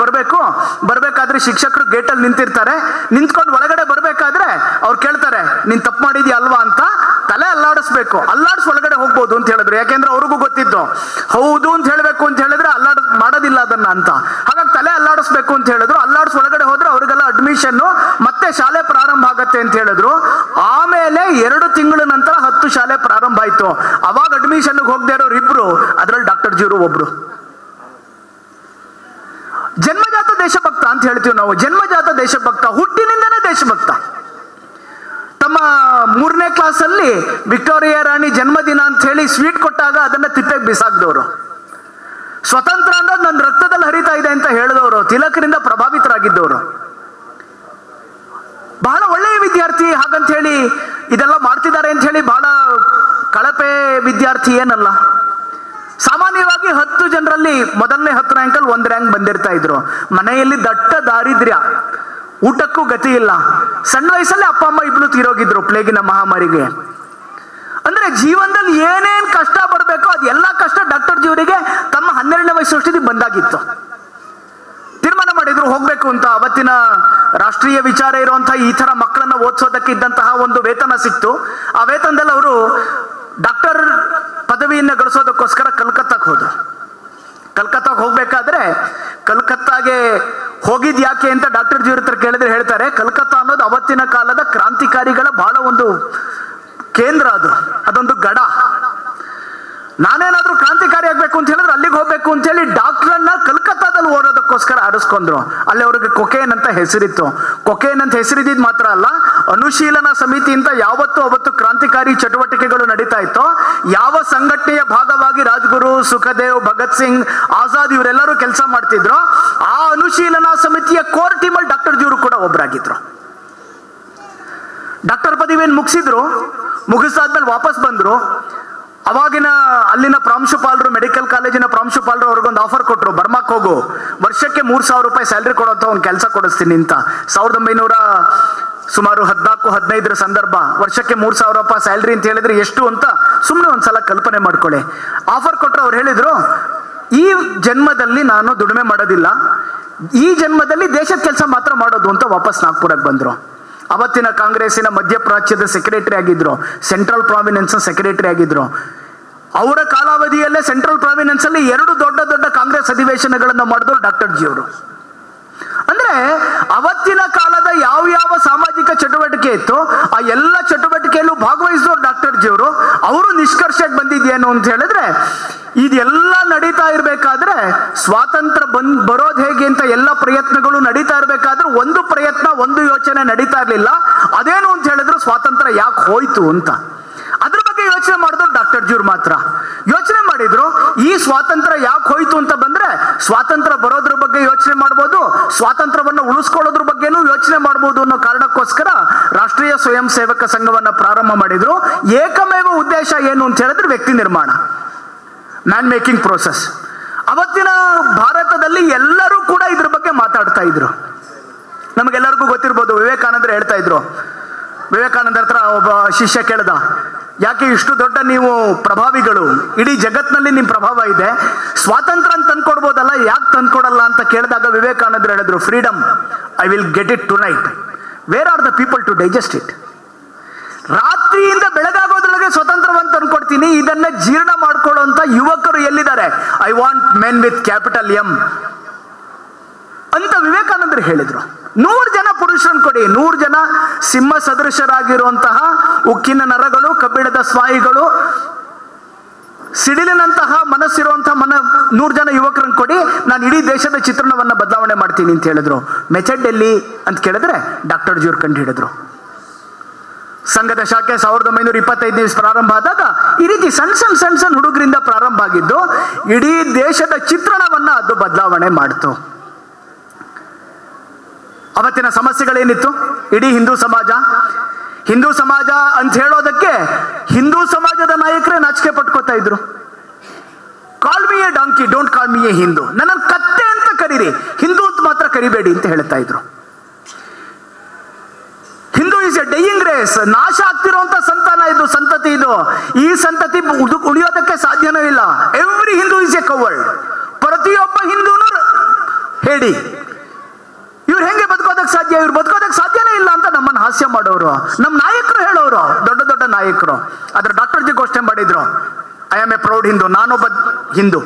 ಬರ್ಬೇಕಾದ್ರೆ ಶಿಕ್ಷಕರು ಗೇಟಲ್ಲಿ ನಿಂತಿರ್ತಾರೆ. ನಿಂತ್ಕೊಂಡು ಒಳಗಡೆ ಬರ್ಬೇಕಾದ್ರೆ ಅವ್ರು ಕೇಳ್ತಾರೆ, ನೀನ್ ತಪ್ಪು ಮಾಡಿದ್ಯಾ ಅಲ್ವಾ ಅಂತ. ತಲೆ ಅಲ್ಲಾಡಿಸ್ಬೇಕು, ಅಲ್ಲಾಡಿಸ್ ಒಳಗಡೆ ಹೋಗ್ಬೋದು ಅಂತ ಹೇಳಿದ್ರು. ಯಾಕೆಂದ್ರೆ ಅವ್ರಿಗೂ ಗೊತ್ತಿತ್ತು ಹೌದು ಅಂತ ಹೇಳ್ಬೇಕು ಅಂತ ಹೇಳಿದ್ರೆ ಮಾಡೋದಿಲ್ಲ ಅದನ್ನ ಅಂತ. ಹಾಗಾಗಿ ತಲೆ ಅಲ್ಲಾಡಿಸ್ಬೇಕು ಅಂತ ಹೇಳಿದ್ರು. ಅಲ್ಲಾಡಿಸ್ ಒಳಗಡೆ ಹೋದ್ರೆ ಅವ್ರಿಗೆಲ್ಲ ಅಡ್ಮಿಷನ್ ಮತ್ತೆ ಶಾಲೆ ಪ್ರಾರಂಭ ಆಗತ್ತೆ ಅಂತ ಹೇಳಿದ್ರು. ಆಮೇಲೆ 2 ತಿಂಗಳ ನಂತರ 10 ಶಾಲೆ ಪ್ರಾರಂಭ ಆಯ್ತು. ಅವಾಗ ಅಡ್ಮಿಷನ್ಗೆ ಹೋಗದೆ ಇರೋರು ಇಬ್ರು, ಅದ್ರಲ್ಲಿ ಡಾಕ್ಟರ್ ಜಿಯವರು ಒಬ್ರು. ಜನ್ಮಜಾತ ದೇಶಭಕ್ತ ಅಂತ ಹೇಳ್ತೀವಿ ನಾವು. ಜನ್ಮಜಾತ ದೇಶಭಕ್ತ, ಹುಟ್ಟಿನಿಂದನೇ ದೇಶಭಕ್ತ. ತಮ್ಮ 3ನೇ ಕ್ಲಾಸಲ್ಲಿ ವಿಕ್ಟೋರಿಯಾ ರಾಣಿ ಜನ್ಮದಿನ ಅಂತ ಹೇಳಿ ಸ್ವೀಟ್ ಕೊಟ್ಟಾಗ ಅದನ್ನ ತಿಪ್ಪೆಗೆ ಬಿಸಾಕ್ದವರು. ಸ್ವತಂತ್ರ ಅನ್ನೋದು ನನ್ನ ರಕ್ತದಲ್ಲಿ ಹರಿತಾ ಇದೆ ಅಂತ ಹೇಳಿದವರು, ತಿಲಕರಿಂದ ಪ್ರಭಾವಿತರಾಗಿದ್ದವರು. ಬಹಳ ಒಳ್ಳೆಯ ವಿದ್ಯಾರ್ಥಿ. ಹಾಗಂತ ಹೇಳಿ ಇದೆಲ್ಲ ಮಾಡ್ತಿದ್ದಾರೆ ಅಂತ ಹೇಳಿ ಬಹಳ ಕಳಪೆ ವಿದ್ಯಾರ್ಥಿ ಏನಲ್ಲ. ಸಾಮಾನ್ಯವಾಗಿ 10 ಜನರಲ್ಲಿ ಮೊದಲನೇ 10 ರ್ಯಾಂಕಲ್ಲಿ 1 ರ್ಯಾಂಕ್ ಬಂದಿರ್ತಾ ಇದ್ರು. ಮನೆಯಲ್ಲಿ ದಟ್ಟ ದಾರಿದ್ರ್ಯ, ಊಟಕ್ಕೂ ಗತಿ ಇಲ್ಲ. ಸಣ್ಣ ವಯಸ್ಸಲ್ಲಿ ಅಪ್ಪ ಅಮ್ಮ ಇಬ್ರು ತೀರೋಗಿದ್ರು ಪ್ಲೇಗಿನ ಮಹಾಮಾರಿಗೆ. ಅಂದ್ರೆ ಜೀವನದಲ್ಲಿ ಏನೇನ್ ಕಷ್ಟ ಬರಬೇಕೋ ಅದೆಲ್ಲ ಕಷ್ಟ ಡಾಕ್ಟರ್ ಜಿಯವರಿಗೆ ತಮ್ಮ 12ನೇ ವಯಸ್ಸು ಬಂದಾಗಿತ್ತು. ತೀರ್ಮಾನ ಮಾಡಿದ್ರು ಹೋಗ್ಬೇಕು ಅಂತ. ಅವತ್ತಿನ ರಾಷ್ಟ್ರೀಯ ವಿಚಾರ ಇರುವಂತಹ ಈ ತರ ಮಕ್ಕಳನ್ನ ಓದಿಸೋದಕ್ಕೆ ಇದ್ದಂತಹ ಒಂದು ವೇತನ ಸಿಕ್ತು. ಆ ವೇತನದಲ್ಲಿ ಅವರು ಡಾಕ್ಟರ್ ಪದವಿಯನ್ನ ಗಳಿಸೋದಕ್ಕೋಸ್ಕರ ಕಲ್ಕತ್ತಾಗೆ ಹೋದ್ರು. ಕಲ್ಕತ್ತಾಗೆ ಹೋಗ್ಬೇಕಾದ್ರೆ ಕಲ್ಕತ್ತಾಗೆ ಹೋಗಿದ್ ಯಾಕೆ ಅಂತ ಡಾಕ್ಟರ್ ಜಿಯವ್ರ ಹತ್ರ ಕೇಳಿದ್ರೆ ಹೇಳ್ತಾರೆ, ಕಲ್ಕತ್ತಾ ಅನ್ನೋದು ಅವತ್ತಿನ ಕಾಲದ ಕ್ರಾಂತಿಕಾರಿಗಳ ಬಹಳ ಒಂದು ಕೇಂದ್ರ, ಅದೊಂದು ಗಡ. ನಾನೇನಾದ್ರೂ ಕ್ರಾಂತಿಕಾರಿ ಆಗ್ಬೇಕು ಅಂತ ಹೇಳಿದ್ರೆ ಅಲ್ಲಿಗೆ ಹೋಗ್ಬೇಕು ಅಂತ ಹೇಳಿ ಡಾಕ್ಟರ್ನ ಕಲ್ಕತ್ತಾದಲ್ಲಿ ಓಡೋದಕ್ಕೋಸ್ಕರ ಆರಿಸ್ಕೊಂಡ್ರು. ಅಲ್ಲಿ ಅವ್ರಿಗೆ ಕೊಕೇನ್ ಅಂತ ಹೆಸರಿತ್ತು. ಕೊಕೇನ್ ಅಂತ ಹೆಸರಿದ್ ಮಾತ್ರ ಅಲ್ಲ, ಅನುಶೀಲನಾ ಸಮಿತಿ ಅಂತ ಅವತ್ತು ಕ್ರಾಂತಿಕಾರಿ ಚಟುವಟಿಕೆಗಳು ನಡೀತಾ ಇತ್ತು. ಯಾವ ಸಂಘಟನೆಯ ಭಾಗವಾಗಿ ರಾಜ್ಗುರು, ಸುಖದೇವ್, ಭಗತ್ ಸಿಂಗ್, ಆಜಾದ್ ಇವರೆಲ್ಲರೂ ಕೆಲಸ ಮಾಡ್ತಿದ್ರು. ಆ ಅನುಶೀಲನಾ ಸಮಿತಿಯ ಕೋರ್ ಟೀಮಲ್ಲಿ ಡಾಕ್ಟರ್ ಜಿಯವರು ಕೂಡ ಒಬ್ಬರಾಗಿದ್ರು. ಡಾಕ್ಟರ್ ಪದವಿಯನ್ನು ಮುಗಿಸಾದ್ಮೇಲೆ ವಾಪಸ್ ಬಂದ್ರು. ಅವಾಗಿನ ಅಲ್ಲಿನ ಪ್ರಾಂಶುಪಾಲರು, ಮೆಡಿಕಲ್ ಕಾಲೇಜಿನ ಪ್ರಾಂಶುಪಾಲರು ಅವ್ರಿಗೊಂದು ಆಫರ್ ಕೊಟ್ಟರು, ಬರ್ಮಾಕ್ ಹೋಗು, ವರ್ಷಕ್ಕೆ 3,000 ರೂಪಾಯಿ ಸ್ಯಾಲ್ರಿ ಕೊಡೋಂಥ ಒಂದು ಕೆಲಸ ಕೊಡಿಸ್ತೀನಿ ಅಂತ. 1914-15 ಸಂದರ್ಭ. ವರ್ಷಕ್ಕೆ 3,000 ರೂಪಾಯಿ ಸ್ಯಾಲ್ರಿ ಅಂತ ಹೇಳಿದ್ರೆ ಎಷ್ಟು ಅಂತ ಸುಮ್ಮನೆ ಒಂದ್ಸಲ ಕಲ್ಪನೆ ಮಾಡ್ಕೊಳ್ಳಿ. ಆಫರ್ ಕೊಟ್ಟರು. ಅವ್ರು ಹೇಳಿದ್ರು, ಈ ಜನ್ಮದಲ್ಲಿ ನಾನು ದುಡಿಮೆ ಮಾಡೋದಿಲ್ಲ, ಈ ಜನ್ಮದಲ್ಲಿ ದೇಶದ ಕೆಲಸ ಮಾತ್ರ ಮಾಡೋದು ಅಂತ ವಾಪಸ್ ನಾಗ್ಪುರಕ್ಕೆ ಬಂದ್ರು. ಅವತ್ತಿನ ಕಾಂಗ್ರೆಸ್ಸಿನ ಮಧ್ಯಪ್ರಾಚ್ಯದ ಸೆಕ್ರೆಟರಿ ಆಗಿದ್ರು, ಸೆಂಟ್ರಲ್ ಪ್ರಾವಿನೆನ್ಸ್ ಸೆಕ್ರೆಟರಿ ಆಗಿದ್ರು. ಅವರ ಕಾಲಾವಧಿಯಲ್ಲೇ ಸೆಂಟ್ರಲ್ ಪ್ರಾವಿನೆನ್ಸ್ ಅಲ್ಲಿ 2 ದೊಡ್ಡ ಕಾಂಗ್ರೆಸ್ ಅಧಿವೇಶನಗಳನ್ನು ಮಾಡಿದ್ರು ಡಾಕ್ಟರ್ ಜಿಯವರು. ಅಂದ್ರೆ ಅವತ್ತಿನ ಕಾಲದ ಯಾವ ಸಾಮಾಜಿಕ ಚಟುವಟಿಕೆ ಇತ್ತು ಆ ಎಲ್ಲ ಚಟುವಟಿಕೆಯಲ್ಲೂ ಭಾಗವಹಿಸಿದ್ರು ಡಾಕ್ಟರ್ ಜಿಯವರು. ಅವರು ನಿಷ್ಕರ್ಷಕ್ಕೆ ಬಂದಿದ್ದೇನು ಅಂತ ಹೇಳಿದ್ರೆ, ಇದೆಲ್ಲ ನಡೀತಾ ಇರ್ಬೇಕಾದ್ರೆ ಸ್ವಾತಂತ್ರ್ಯ ಬರೋದು ಹೇಗೆ ಅಂತ ಎಲ್ಲ ಪ್ರಯತ್ನಗಳು ನಡೀತಾ ಇರ್ಬೇಕಾದ್ರೆ ಒಂದು ಯೋಚನೆ ನಡೀತಾ ಇರ್ಲಿಲ್ಲ. ಅದೇನು ಅಂತ ಹೇಳಿದ್ರು, ಸ್ವಾತಂತ್ರ್ಯ ಯಾಕೆ ಹೋಯ್ತು ಅಂತ. ಅದ್ರ ಬಗ್ಗೆ ಯೋಚನೆ ಮಾಡಿದ್ರು ಡಾಕ್ಟರ್ ಜಿಯವರು ಮಾತ್ರ. ಯೋಚನೆ ಮಾಡಿದ್ರು, ಈ ಸ್ವಾತಂತ್ರ್ಯ ಯಾಕೆ ಹೋಯ್ತು ಅಂತ ಬಂದ್ರೆ ಸ್ವಾತಂತ್ರ್ಯ ಬರೋದ್ರ ಬಗ್ಗೆ ಯೋಚನೆ ಮಾಡ್ಬೋದು, ಸ್ವಾತಂತ್ರ್ಯವನ್ನು ಉಳಿಸ್ಕೊಳ್ಳೋದ್ರ ಬಗ್ಗೆನೂ ಯೋಚನೆ ಮಾಡ್ಬೋದು ಅನ್ನೋ ಕಾರಣಕ್ಕೋಸ್ಕರ ರಾಷ್ಟ್ರೀಯ ಸ್ವಯಂ ಸೇವಕ ಸಂಘವನ್ನ ಪ್ರಾರಂಭ ಮಾಡಿದ್ರು. ಏಕಮೇವ ಉದ್ದೇಶ ಏನು ಅಂತ ಹೇಳಿದ್ರೆ ವ್ಯಕ್ತಿ ನಿರ್ಮಾಣ, ಮ್ಯಾನ್ ಮೇಕಿಂಗ್ ಪ್ರೋಸೆಸ್. ಅವತ್ತಿನ ಭಾರತದಲ್ಲಿ ಎಲ್ಲರೂ ಕೂಡ ಇದ್ರ ಬಗ್ಗೆ ಮಾತಾಡ್ತಾ ಇದ್ರು. ನಮಗೆಲ್ಲರಿಗೂ ಗೊತ್ತಿರ್ಬೋದು, ವಿವೇಕಾನಂದರು ಹೇಳ್ತಾ ಇದ್ರು. ವಿವೇಕಾನಂದರ ಹತ್ರ ಒಬ್ಬ ಶಿಷ್ಯ ಕೇಳ್ದ, ಯಾಕೆ ಇಷ್ಟು ದೊಡ್ಡ ನೀವು ಪ್ರಭಾವಿಗಳು, ಇಡೀ ಜಗತ್ನಲ್ಲಿ ನಿಮ್ ಪ್ರಭಾವ ಇದೆ, ಸ್ವಾತಂತ್ರ್ಯ ತಂದ್ಕೊಡ್ಬೋದಲ್ಲ, ಯಾಕೆ ತಂದ್ಕೊಡಲ್ಲ ಅಂತ ಕೇಳಿದಾಗ ವಿವೇಕಾನಂದರು ಹೇಳಿದ್ರು, freedom I will get it tonight, where are the people to digest it. ರಾತ್ರಿಯಿಂದ ಬೆಳಗಾಗೋದ್ರೊಳಗೆ ಸ್ವತಂತ್ರವನ್ನು ತಂದ್ಕೊಡ್ತೀನಿ, ಇದನ್ನ ಜೀರ್ಣ ಮಾಡ್ಕೊಳ್ಳುವಂತ ಯುವಕರು ಎಲ್ಲಿದ್ದಾರೆ, I want men with capital M ಅಂತ ವಿವೇಕಾನಂದರು ಹೇಳಿದ್ರು. 100 ಜನ ಪುರುಷರನ್ನು ಕೊಡಿ, 100 ಜನ ಸಿಂಹ ಸದೃಶರಾಗಿರುವಂತಹ ಉಕ್ಕಿನ ನರಗಳು, ಕಬ್ಬಿಣದ ಸ್ನಾಯುಗಳು, ಸಿಡಿಲಿನಂತಹ ಮನಸ್ಸಿರುವಂತಹ 100 ಜನ ಯುವಕರನ್ನು ಕೊಡಿ, ನಾನು ಇಡೀ ದೇಶದ ಚಿತ್ರಣವನ್ನ ಬದಲಾವಣೆ ಮಾಡ್ತೀನಿ ಅಂತ ಹೇಳಿದ್ರು. ಮೆಥಡ್ ಎಲ್ಲಿ ಅಂತ ಕೇಳಿದ್ರೆ ಡಾಕ್ಟರ್ ಜಿಯವರು ಕಂಡು ಹಿಡಿದ್ರು. ಸಂಘದ ಶಾಖೆ 1925 ಪ್ರಾರಂಭ ಆದಾಗ ಈ ರೀತಿ ಸಣ್ಣ ಹುಡುಗರಿಂದ ಪ್ರಾರಂಭ ಆಗಿದ್ದು ಇಡೀ ದೇಶದ ಚಿತ್ರಣವನ್ನ ಅದು ಬದಲಾವಣೆ ಮಾಡ್ತು. ಅವತ್ತಿನ ಸಮಸ್ಯೆಗಳೇನಿತ್ತು? ಇಡೀ ಹಿಂದೂ ಸಮಾಜ ಅಂತ ಹೇಳೋದಕ್ಕೆ ಹಿಂದೂ ಸಮಾಜದ ನಾಯಕರೇ ನಾಚಿಕೆ ಪಟ್ಕೋತಾ ಇದ್ರು. Call me a donkey, don't call me a Hindu, ನನ್ನ ಕತ್ತೆ ಅಂತ ಕರೀರಿ, ಹಿಂದೂ ಅಂತ ಮಾತ್ರ ಕರಿಬೇಡಿ ಅಂತ ಹೇಳ್ತಾ ಇದ್ರು. Hindu is a dying race, ನಾಶ ಆಗ್ತಿರುವಂತ ಸಂತತಿ ಇದು. ಈ ಸಂತತಿ ಉಳಿಯೋದಕ್ಕೆ ಸಾಧ್ಯನೂ ಇಲ್ಲ. Every Hindu is a coward. ಪ್ರತಿಯೊಬ್ಬ ಹಿಂದೂನು ಹೇಳಿ ಇವ್ರು ಹೆಂಗೆ ಬದುಕೋದಕ್ಕೆ ಸಾಧ್ಯ, ಇವ್ರು ಬದುಕೋದಕ್ಕೆ ಸಾಧ್ಯನೇ ಇಲ್ಲ ಅಂತ ನಮ್ಮನ್ನು ಹಾಸ್ಯ ಮಾಡೋರು, ನಮ್ಮ ನಾಯಕರು ಹೇಳೋರು, ದೊಡ್ಡ ನಾಯಕರು. ಆದ್ರೆ ಡಾಕ್ಟರ್ ಜಿ ಘೋಷಣೆ ಮಾಡಿದ್ರು, I am A proud Hindu, ನಾನೊಬ್ಬ ಹಿಂದೂ.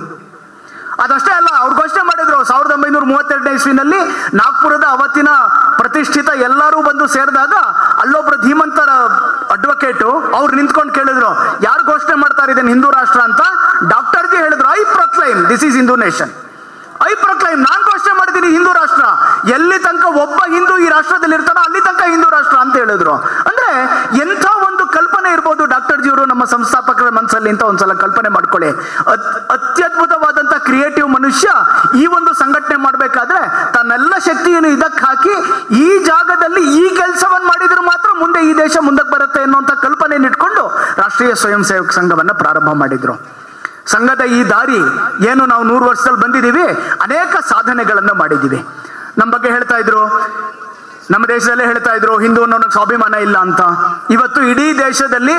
ಅದಷ್ಟೇ ಅಲ್ಲ, ಅವ್ರು ಘೋಷಣೆ ಮಾಡಿದ್ರು 1932 ಇಸ್ವಿನಲ್ಲಿ ನಾಗ್ಪುರದ ಅವತ್ತಿನ ಪ್ರತಿಷ್ಠಿತ ಎಲ್ಲರೂ ಬಂದು ಸೇರಿದಾಗ ಅಲ್ಲೊಬ್ರು ಧೀಮಂತರ ಅಡ್ವೊಕೇಟು ಅವ್ರು ನಿಂತ್ಕೊಂಡು ಕೇಳಿದ್ರು, ಯಾರು ಘೋಷಣೆ ಮಾಡ್ತಾರೆ ಇದನ್ನು ಹಿಂದೂ ರಾಷ್ಟ್ರ ಅಂತ? ಡಾಕ್ಟರ್ ಜಿ ಹೇಳಿದ್ರು, I proclaim this is Hindu nation. I proclaim, ನಾನ್ ಘೋಷಣೆ ಮಾಡಿದ್ದೀನಿ ಹಿಂದೂ ರಾಷ್ಟ್ರ. ಎಲ್ಲಿ ತನಕ ಒಬ್ಬ ಹಿಂದೂ ಈ ರಾಷ್ಟ್ರದಲ್ಲಿ ಇರ್ತಾನೋ ಅಲ್ಲಿ ತನಕ ಹಿಂದೂ ರಾಷ್ಟ್ರ ಅಂತ ಹೇಳಿದ್ರು. ಅಂದ್ರೆ ಎಂಥ ಒಂದು ಕಲ್ಪನೆ ಇರ್ಬೋದು ಡಾಕ್ಟರ್ ಜಿಯವರು ನಮ್ಮ ಸಂಸ್ಥಾಪಕರ ಮನಸ್ಸಲ್ಲಿ ಅಂತ ಒಂದ್ಸಲ ಕಲ್ಪನೆ ಮಾಡ್ಕೊಳ್ಳಿ. ಅತ್ಯದ್ಭುತವಾದಂತ ಕ್ರಿಯೇಟಿವ್ ಮನುಷ್ಯ ಈ ಒಂದು ಸಂಘಟನೆ ಮಾಡ್ಬೇಕಾದ್ರೆ ತನ್ನೆಲ್ಲ ಶಕ್ತಿಯನ್ನು ಇದಕ್ಕೆ ಹಾಕಿ ಈ ಜಾಗದಲ್ಲಿ ಈ ಕೆಲಸವನ್ನು ಮಾಡಿದ್ರೆ ಮಾತ್ರ ಮುಂದೆ ಈ ದೇಶ ಮುಂದಕ್ಕೆ ಬರುತ್ತೆ ಅನ್ನುವಂಥ ಕಲ್ಪನೆಯನ್ನು ಇಟ್ಕೊಂಡು ರಾಷ್ಟ್ರೀಯ ಸ್ವಯಂ ಸೇವಕ ಸಂಘವನ್ನ ಪ್ರಾರಂಭ ಮಾಡಿದ್ರು. ಸಂಘದ ಈ ದಾರಿ ಏನು ನಾವು 100 ವರ್ಷದಲ್ಲಿ ಬಂದಿದ್ದೀವಿ, ಅನೇಕ ಸಾಧನೆಗಳನ್ನು ಮಾಡಿದ್ದೀವಿ. ನಮ್ಮ ಬಗ್ಗೆ ಹೇಳ್ತಾ ಇದ್ರು, ನಮ್ಮ ದೇಶದಲ್ಲೇ ಹೇಳ್ತಾ ಇದ್ರು ಹಿಂದೂ ಅನ್ನೋನಕ್ಕೆ ಸ್ವಾಭಿಮಾನ ಇಲ್ಲ ಅಂತ. ಇವತ್ತು ಇಡೀ ದೇಶದಲ್ಲಿ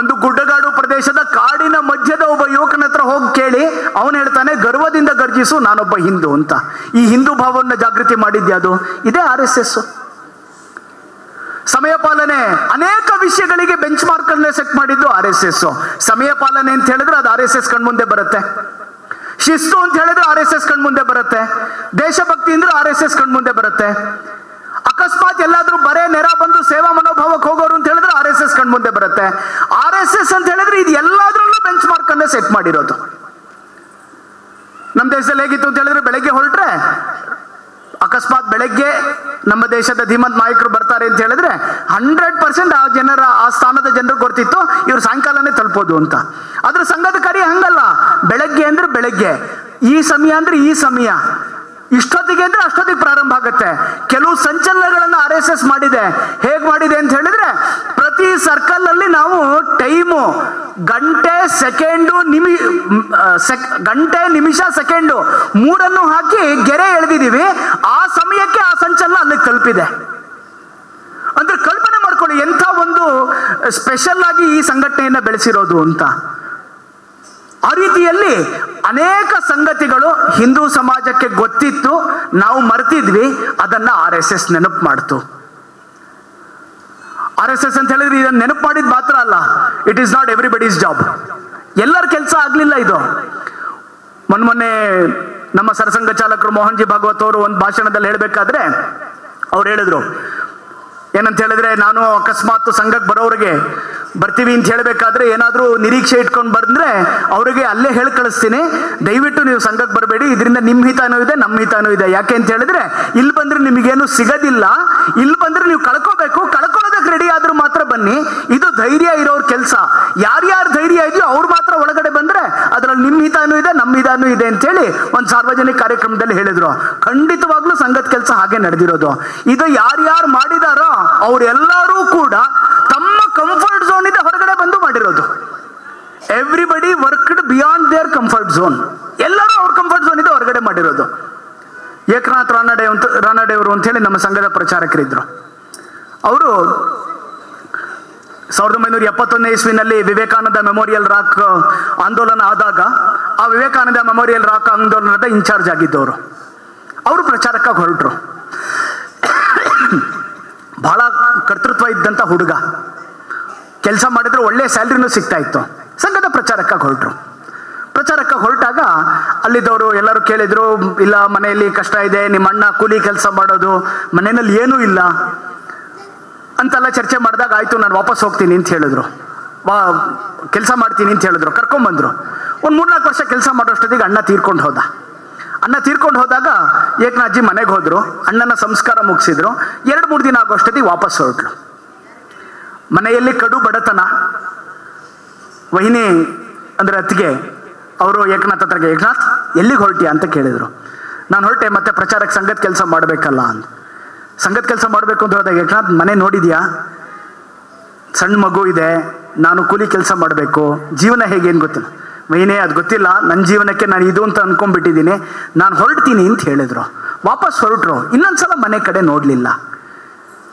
ಒಂದು ಗುಡ್ಡಗಾಡು ಪ್ರದೇಶದ ಕಾಡಿನ ಮಧ್ಯದ ಒಬ್ಬ ಯುವಕನ ಹತ್ರ ಹೋಗಿ ಕೇಳಿ, ಅವನು ಹೇಳ್ತಾನೆ ಗರ್ವದಿಂದ ಗರ್ಜಿಸು ನಾನೊಬ್ಬ ಹಿಂದೂ ಅಂತ. ಈ ಹಿಂದೂ ಭಾವವನ್ನು ಜಾಗೃತಿ ಮಾಡಿದ್ಯಾವುದು? ಇದೇ RSS. ಸಮಯ ಪಾಲನೆ, ಅನೇಕ ವಿಷಯಗಳಿಗೆ ಬೆಂಚ್ ಮಾರ್ಕ್ ಅನ್ನು ಸೆಟ್ ಮಾಡಿದ್ದು RSS. ಸಮಯ ಪಾಲನೆ ಅಂತ ಹೇಳಿದ್ರೆ ಅದು RSS ಕಣ್ಮುಂದೆ ಬರುತ್ತೆ. ಶಿಸ್ತು ಅಂತ ಹೇಳಿದ್ರೆ RSS ಕಣ್ಮುಂದೆ ಬರುತ್ತೆ. ದೇಶಭಕ್ತಿ ಅಂದ್ರೆ RSS ಕಣ್ಮುಂದೆ ಬರುತ್ತೆ. ಅಕಸ್ಮಾತ್ ಎಲ್ಲಾದ್ರೂ ಬರೇ ನೆರ ಬಂದು ಸೇವಾ ಮನೋಭಾವಕ್ಕೆ ಹೋಗೋರು ಅಂತ ಹೇಳಿದ್ರೆ RSS ಕಣ್ಮುಂದೆ ಬರುತ್ತೆ. RSS ಅಂತ ಹೇಳಿದ್ರೆ ಇದು ಎಲ್ಲಾದ್ರಲ್ಲೂ ಬೆಂಚ್ ಮಾರ್ಕ್ ಅನ್ನ ಸೆಟ್ ಮಾಡಿರೋದು. ನಮ್ಮ ದೇಶದಲ್ಲಿ ಹೇಗಿತ್ತು ಅಂತ ಹೇಳಿದ್ರೆ ಬೆಳಗ್ಗೆ ಹೊರಟ್ರೆ ಅಕಸ್ಮಾತ್ ಬೆಳಗ್ಗೆ ನಮ್ಮ ದೇಶದ ಧೀಮಂತ ನಾಯಕರು ಬರ್ತಾರೆ ಅಂತ ಹೇಳಿದ್ರೆ 100% ಆ ಸ್ಥಾನದ ಜನರಿಗೆ ಗೊತ್ತಿತ್ತು ಇವ್ರು ಸಾಯಂಕಾಲನೇ ತಲುಪೋದು ಅಂತ. ಆದ್ರೆ ಸಂಘದ ಕಾರ್ಯ ಹಂಗಲ್ಲ, ಬೆಳಗ್ಗೆ ಅಂದ್ರೆ ಬೆಳಗ್ಗೆ, ಈ ಸಮಯ ಅಂದ್ರೆ ಈ ಸಮಯ, ಇಷ್ಟೊತ್ತಿಗೆ ಅಂದ್ರೆ ಅಷ್ಟೊತ್ತಿಗೆ ಪ್ರಾರಂಭ ಆಗುತ್ತೆ. ಕೆಲವು ಸಂಚಲನಗಳನ್ನ RSS ಮಾಡಿದೆ. ಹೇಗ್ ಮಾಡಿದೆ ಅಂತ ಹೇಳಿದ್ರೆ ಪ್ರತಿ ಸರ್ಕಲ್ ಅಲ್ಲಿ ನಾವು ಟೈಮು ಗಂಟೆ ನಿಮಿಷ ಸೆಕೆಂಡು 3 ಹಾಕಿ ಗೆರೆ ಎಳೆದಿದ್ದೀವಿ. ಆ ಸಮಯಕ್ಕೆ ಆ ಸಂಚಲನ ಅಲ್ಲಿಗೆ ತಲುಪಿದೆ. ಅಂದ್ರೆ ಕಲ್ಪನೆ ಮಾಡ್ಕೊಳ್ಳಿ ಎಂಥ ಒಂದು ಸ್ಪೆಷಲ್ ಆಗಿ ಈ ಸಂಘಟನೆಯನ್ನ ಬೆಳೆಸಿರೋದು ಅಂತ. ಆ ರೀತಿಯಲ್ಲಿ ಅನೇಕ ಸಂಗತಿಗಳು ಹಿಂದೂ ಸಮಾಜಕ್ಕೆ ಗೊತ್ತಿತ್ತು, ನಾವು ಮರ್ತಿದ್ವಿ, ಅದನ್ನ RSS ನೆನಪು ಮಾಡ್ತು. RSS ಅಂತ ಹೇಳಿದ್ರೆ ಇದನ್ನ ನೆನಪು ಮಾಡಿದ್ ಮಾತ್ರ ಅಲ್ಲ, it is not everybody's job. ಎಲ್ಲರ ಕೆಲಸ ಆಗ್ಲಿಲ್ಲ ಇದು. ಮೊನ್ನೆ ನಮ್ಮ ಸರಸಂಘ ಚಾಲಕರು ಮೋಹನ್ ಜಿ ಭಾಗವತ್ ಅವರು ಒಂದು ಭಾಷಣದಲ್ಲಿ ಹೇಳ್ಬೇಕಾದ್ರೆ ಅವ್ರು ಹೇಳಿದ್ರು ಏನಂತ ಹೇಳಿದ್ರೆ, ನಾನು ಅಕಸ್ಮಾತ್ ಸಂಘಕ್ಕೆ ಬರೋರಿಗೆ ಬರ್ತೀವಿ ಅಂತ ಹೇಳಬೇಕಾದ್ರೆ ಏನಾದರೂ ನಿರೀಕ್ಷೆ ಇಟ್ಕೊಂಡು ಬಂದ್ರೆ ಅವರಿಗೆ ಅಲ್ಲೇ ಹೇಳಿ ಕಳಿಸ್ತೀನಿ, ದಯವಿಟ್ಟು ನೀವು ಸಂಘಕ್ಕೆ ಬರಬೇಡಿ, ಇದರಿಂದ ನಿಮ್ಮ ಹಿತನೂ ಇದೆ ನಮ್ಮ ಹಿತನೂ ಇದೆ. ಯಾಕೆ ಅಂತ ಹೇಳಿದ್ರೆ ಇಲ್ಲಿ ಬಂದ್ರೆ ನಿಮಗೇನು ಸಿಗೋದಿಲ್ಲ, ಇಲ್ಲಿ ಬಂದ್ರೆ ನೀವು ಕಳ್ಕೋಬೇಕು, ಕಳ್ಕೊಳ್ಳೋದಕ್ಕೆ ರೆಡಿ ಆದ್ರೂ ಮಾತ್ರ ಬನ್ನಿ. ಇದು ಧೈರ್ಯ ಇರೋರ ಕೆಲಸ. ಯಾರ್ಯಾರು ಧೈರ್ಯ ಇದೆಯೋ ಅವ್ರು ಮಾತ್ರ ಒಳಗಡೆ ಬಂದ್ರೆ ಅದ್ರಲ್ಲಿ ನಿಮ್ಮ ಹಿತನೂ ಇದೆ ನಮ್ಮ ಹಿತನೂ ಇದೆ ಅಂತೇಳಿ ಒಂದು ಸಾರ್ವಜನಿಕ ಕಾರ್ಯಕ್ರಮದಲ್ಲಿ ಹೇಳಿದ್ರು. ಖಂಡಿತವಾಗ್ಲೂ ಸಂಘದ ಕೆಲಸ ಹಾಗೆ ನಡೆದಿರೋದು. ಇದು ಯಾರ್ಯಾರು ಮಾಡಿದಾರೋ ಅವರೆಲ್ಲರೂ ಕೂಡ ತಮ್ಮ ಕಂಫರ್ಟ್ ಝೋನ್ ಇದೆ ಹೊರಗಡೆ ಬಂದು ಮಾಡಿರೋದು. Everybody worked beyond their comfort zone. ಎಲ್ಲರೂ ಅವ್ರ ಕಂಫರ್ಟ್ ಝೋನ್ ಇದೆ ಹೊರಗಡೆ ಮಾಡಿರೋದು. ಏಕನಾಥ್ ರಾನಡೆಯವರು ಅಂತ ಹೇಳಿ ನಮ್ಮ ಸಂಘದ ಪ್ರಚಾರಕರಿದ್ರು. ಅವರು 1971 ಇಸ್ವಿನಲ್ಲಿ ವಿವೇಕಾನಂದ ಮೆಮೋರಿಯಲ್ ರಾಕ್ ಆಂದೋಲನ ಆದಾಗ ಆ ವಿವೇಕಾನಂದ ಮೆಮೋರಿಯಲ್ ರಾಕ್ ಆಂದೋಲನದ ಇನ್ಚಾರ್ಜ್ ಆಗಿದ್ದವರು. ಅವರು ಪ್ರಚಾರಕ್ಕಾಗಿ ಹೊರಟರು. ಬಹಳ ಕರ್ತೃತ್ವ ಇದ್ದಂತ ಹುಡುಗ, ಕೆಲಸ ಮಾಡಿದ್ರೆ ಒಳ್ಳೆ ಸ್ಯಾಲ್ರಿನೂ ಸಿಗ್ತಾ ಇತ್ತು. ಸಂಘದ ಪ್ರಚಾರಕ್ಕಾಗಿ ಹೊರಟರು. ಪ್ರಚಾರಕ್ಕೆ ಹೊರಟಾಗ ಅಲ್ಲಿದ್ದವರು ಎಲ್ಲರೂ ಕೇಳಿದ್ರು, ಇಲ್ಲ ಮನೆಯಲ್ಲಿ ಕಷ್ಟ ಇದೆ, ನಿಮ್ಮ ಅಣ್ಣ ಕೂಲಿ ಕೆಲಸ ಮಾಡೋದು, ಮನೆಯಲ್ಲಿ ಏನೂ ಇಲ್ಲ ಅಂತೆಲ್ಲ ಚರ್ಚೆ ಮಾಡಿದಾಗ ಆಯ್ತು ನಾನು ವಾಪಸ್ ಹೋಗ್ತೀನಿ ಅಂತ ಹೇಳಿದ್ರು. ಕೆಲಸ ಮಾಡ್ತೀನಿ ಅಂತ ಹೇಳಿದ್ರು, ಕರ್ಕೊಂಬಂದ್ರು. ಒಂದು 3-4 ವರ್ಷ ಕೆಲಸ ಮಾಡೋಷ್ಟೊತ್ತಿಗೆ ಅಣ್ಣ ತೀರ್ಕೊಂಡು ಹೋದ. ಅಣ್ಣ ತೀರ್ಕೊಂಡು ಹೋದಾಗ ಏಕನಾಥ್ಜಿ ಮನೆಗೆ ಹೋದ್ರು, ಅಣ್ಣನ ಸಂಸ್ಕಾರ ಮುಗಿಸಿದ್ರು. 2-3 ದಿನ ಆಗೋಷ್ಟೊತ್ತಿಗೆ ವಾಪಸ್ ಹೊರಟ್ಲು. ಮನೆಯಲ್ಲಿ ಕಡು ಬಡತನ. ವಹಿನಿ ಅಂದ್ರೆ ಅತ್ತಿಗೆ ಅವರು ಏಕನಾಥ್ ಹತ್ರಗೆ, ಏಕನಾಥ್ ಎಲ್ಲಿಗೆ ಹೊರಟಿಯಾ ಅಂತ ಕೇಳಿದ್ರು. ನಾನು ಹೊರಟೆ, ಮತ್ತೆ ಪ್ರಚಾರಕ್ಕೆ ಸಂಘದ ಕೆಲಸ ಮಾಡಬೇಕಲ್ಲ ಅಂತ. ಸಂಘದ ಕೆಲಸ ಮಾಡಬೇಕು ಅಂತ ಹೇಳಿದಾಗ, ಏಕನಾಥ್ ಮನೆ ನೋಡಿದ್ಯಾ, ಸಣ್ಣ ಮಗು ಇದೆ, ನಾನು ಕೂಲಿ ಕೆಲಸ ಮಾಡಬೇಕು, ಜೀವನ ಹೇಗೆ ಏನು ಗೊತ್ತಿಲ್ಲ. ವಹಿನೇ ಅದು ಗೊತ್ತಿಲ್ಲ, ನನ್ನ ಜೀವನಕ್ಕೆ ನಾನು ಇದು ಅಂತ ಅನ್ಕೊಂಡ್ಬಿಟ್ಟಿದ್ದೀನಿ, ನಾನು ಹೊರಡ್ತೀನಿ ಅಂತ ಹೇಳಿದ್ರು. ವಾಪಸ್ ಹೊರಟ್ರು. ಇನ್ನೊಂದ್ಸಲ ಮನೆ ಕಡೆ ನೋಡಲಿಲ್ಲ.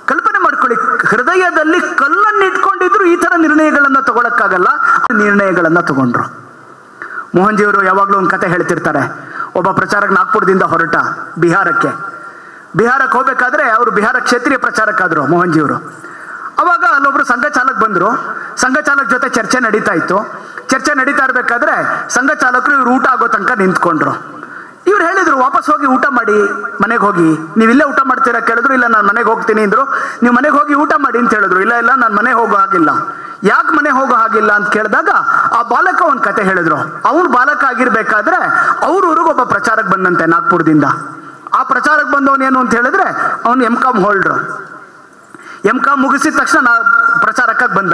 ಕಲ್ಪನೆ ಮಾಡ್ಕೊಳ್ಳಿ, ಹೃದಯದಲ್ಲಿ ಕಲ್ಲನ್ನು ಇಟ್ಕೊಂಡಿದ್ರು ಈ ಥರ ನಿರ್ಣಯಗಳನ್ನು ತಗೊಳಕ್ಕಾಗಲ್ಲ. ನಿರ್ಣಯಗಳನ್ನು ತಗೊಂಡ್ರು. ಮೋಹನ್ಜಿಯವರು ಯಾವಾಗಲೂ ಒಂದು ಕತೆ ಹೇಳ್ತಿರ್ತಾರೆ. ಒಬ್ಬ ಪ್ರಚಾರಕ ನಾಗ್ಪುರದಿಂದ ಹೊರಟ ಬಿಹಾರಕ್ಕೆ ಹೋಗ್ಬೇಕಾದ್ರೆ ಅವರು ಬಿಹಾರ ಕ್ಷೇತ್ರೀಯ ಪ್ರಚಾರಕ್ಕಾದ್ರು ಮೋಹನ್ಜಿಯವರು. ಅವಾಗ ಅಲ್ಲೊಬ್ರು ಸಂಘ ಚಾಲಕ್ ಬಂದರು. ಸಂಘ ಚಾಲಕ್ ಜೊತೆ ಚರ್ಚೆ ನಡೀತಾ ಇತ್ತು. ಚರ್ಚೆ ನಡೀತಾ ಇರಬೇಕಾದ್ರೆ ಸಂಘ ಚಾಲಕರು ಇವ್ರು ಊಟ ಆಗೋ ತನಕ ನಿಂತ್ಕೊಂಡ್ರು. ಇವ್ರು ಹೇಳಿದ್ರು, ವಾಪಸ್ ಹೋಗಿ ಊಟ ಮಾಡಿ, ಮನೆಗೆ ಹೋಗಿ. ನೀವಿಲ್ಲೇ ಊಟ ಮಾಡ್ತೀರಾ ಕೇಳಿದ್ರು. ಇಲ್ಲ, ನಾನು ಮನೆಗೆ ಹೋಗ್ತೀನಿ ಅಂದ್ರು. ನೀವು ಮನೆಗೆ ಹೋಗಿ ಊಟ ಮಾಡಿ ಅಂತ ಹೇಳಿದ್ರು. ಇಲ್ಲ, ನಾನು ಮನೆ ಹೋಗೋ ಹಾಗಿಲ್ಲ. ಯಾಕೆ ಮನೆ ಹೋಗೋ ಹಾಗಿಲ್ಲ ಅಂತ ಕೇಳಿದಾಗ ಆ ಬಾಲಕ ಒಂದು ಕತೆ ಹೇಳಿದ್ರು. ಅವ್ನು ಬಾಲಕ ಆಗಿರ್ಬೇಕಾದ್ರೆ ಅವ್ರ ಊರಿಗೆ ಒಬ್ಬ ಪ್ರಚಾರಕ್ಕೆ ಬಂದಂತೆ ನಾಗ್ಪುರದಿಂದ. ಆ ಪ್ರಚಾರಕ್ಕೆ ಬಂದವನು ಏನು ಅಂತ ಹೇಳಿದ್ರೆ, ಅವನು M.Com ಹೋಲ್ಡ್ರು. M.Com ಮುಗಿಸಿದ ತಕ್ಷಣ ಪ್ರಚಾರಕ್ಕಾಗಿ ಬಂದ.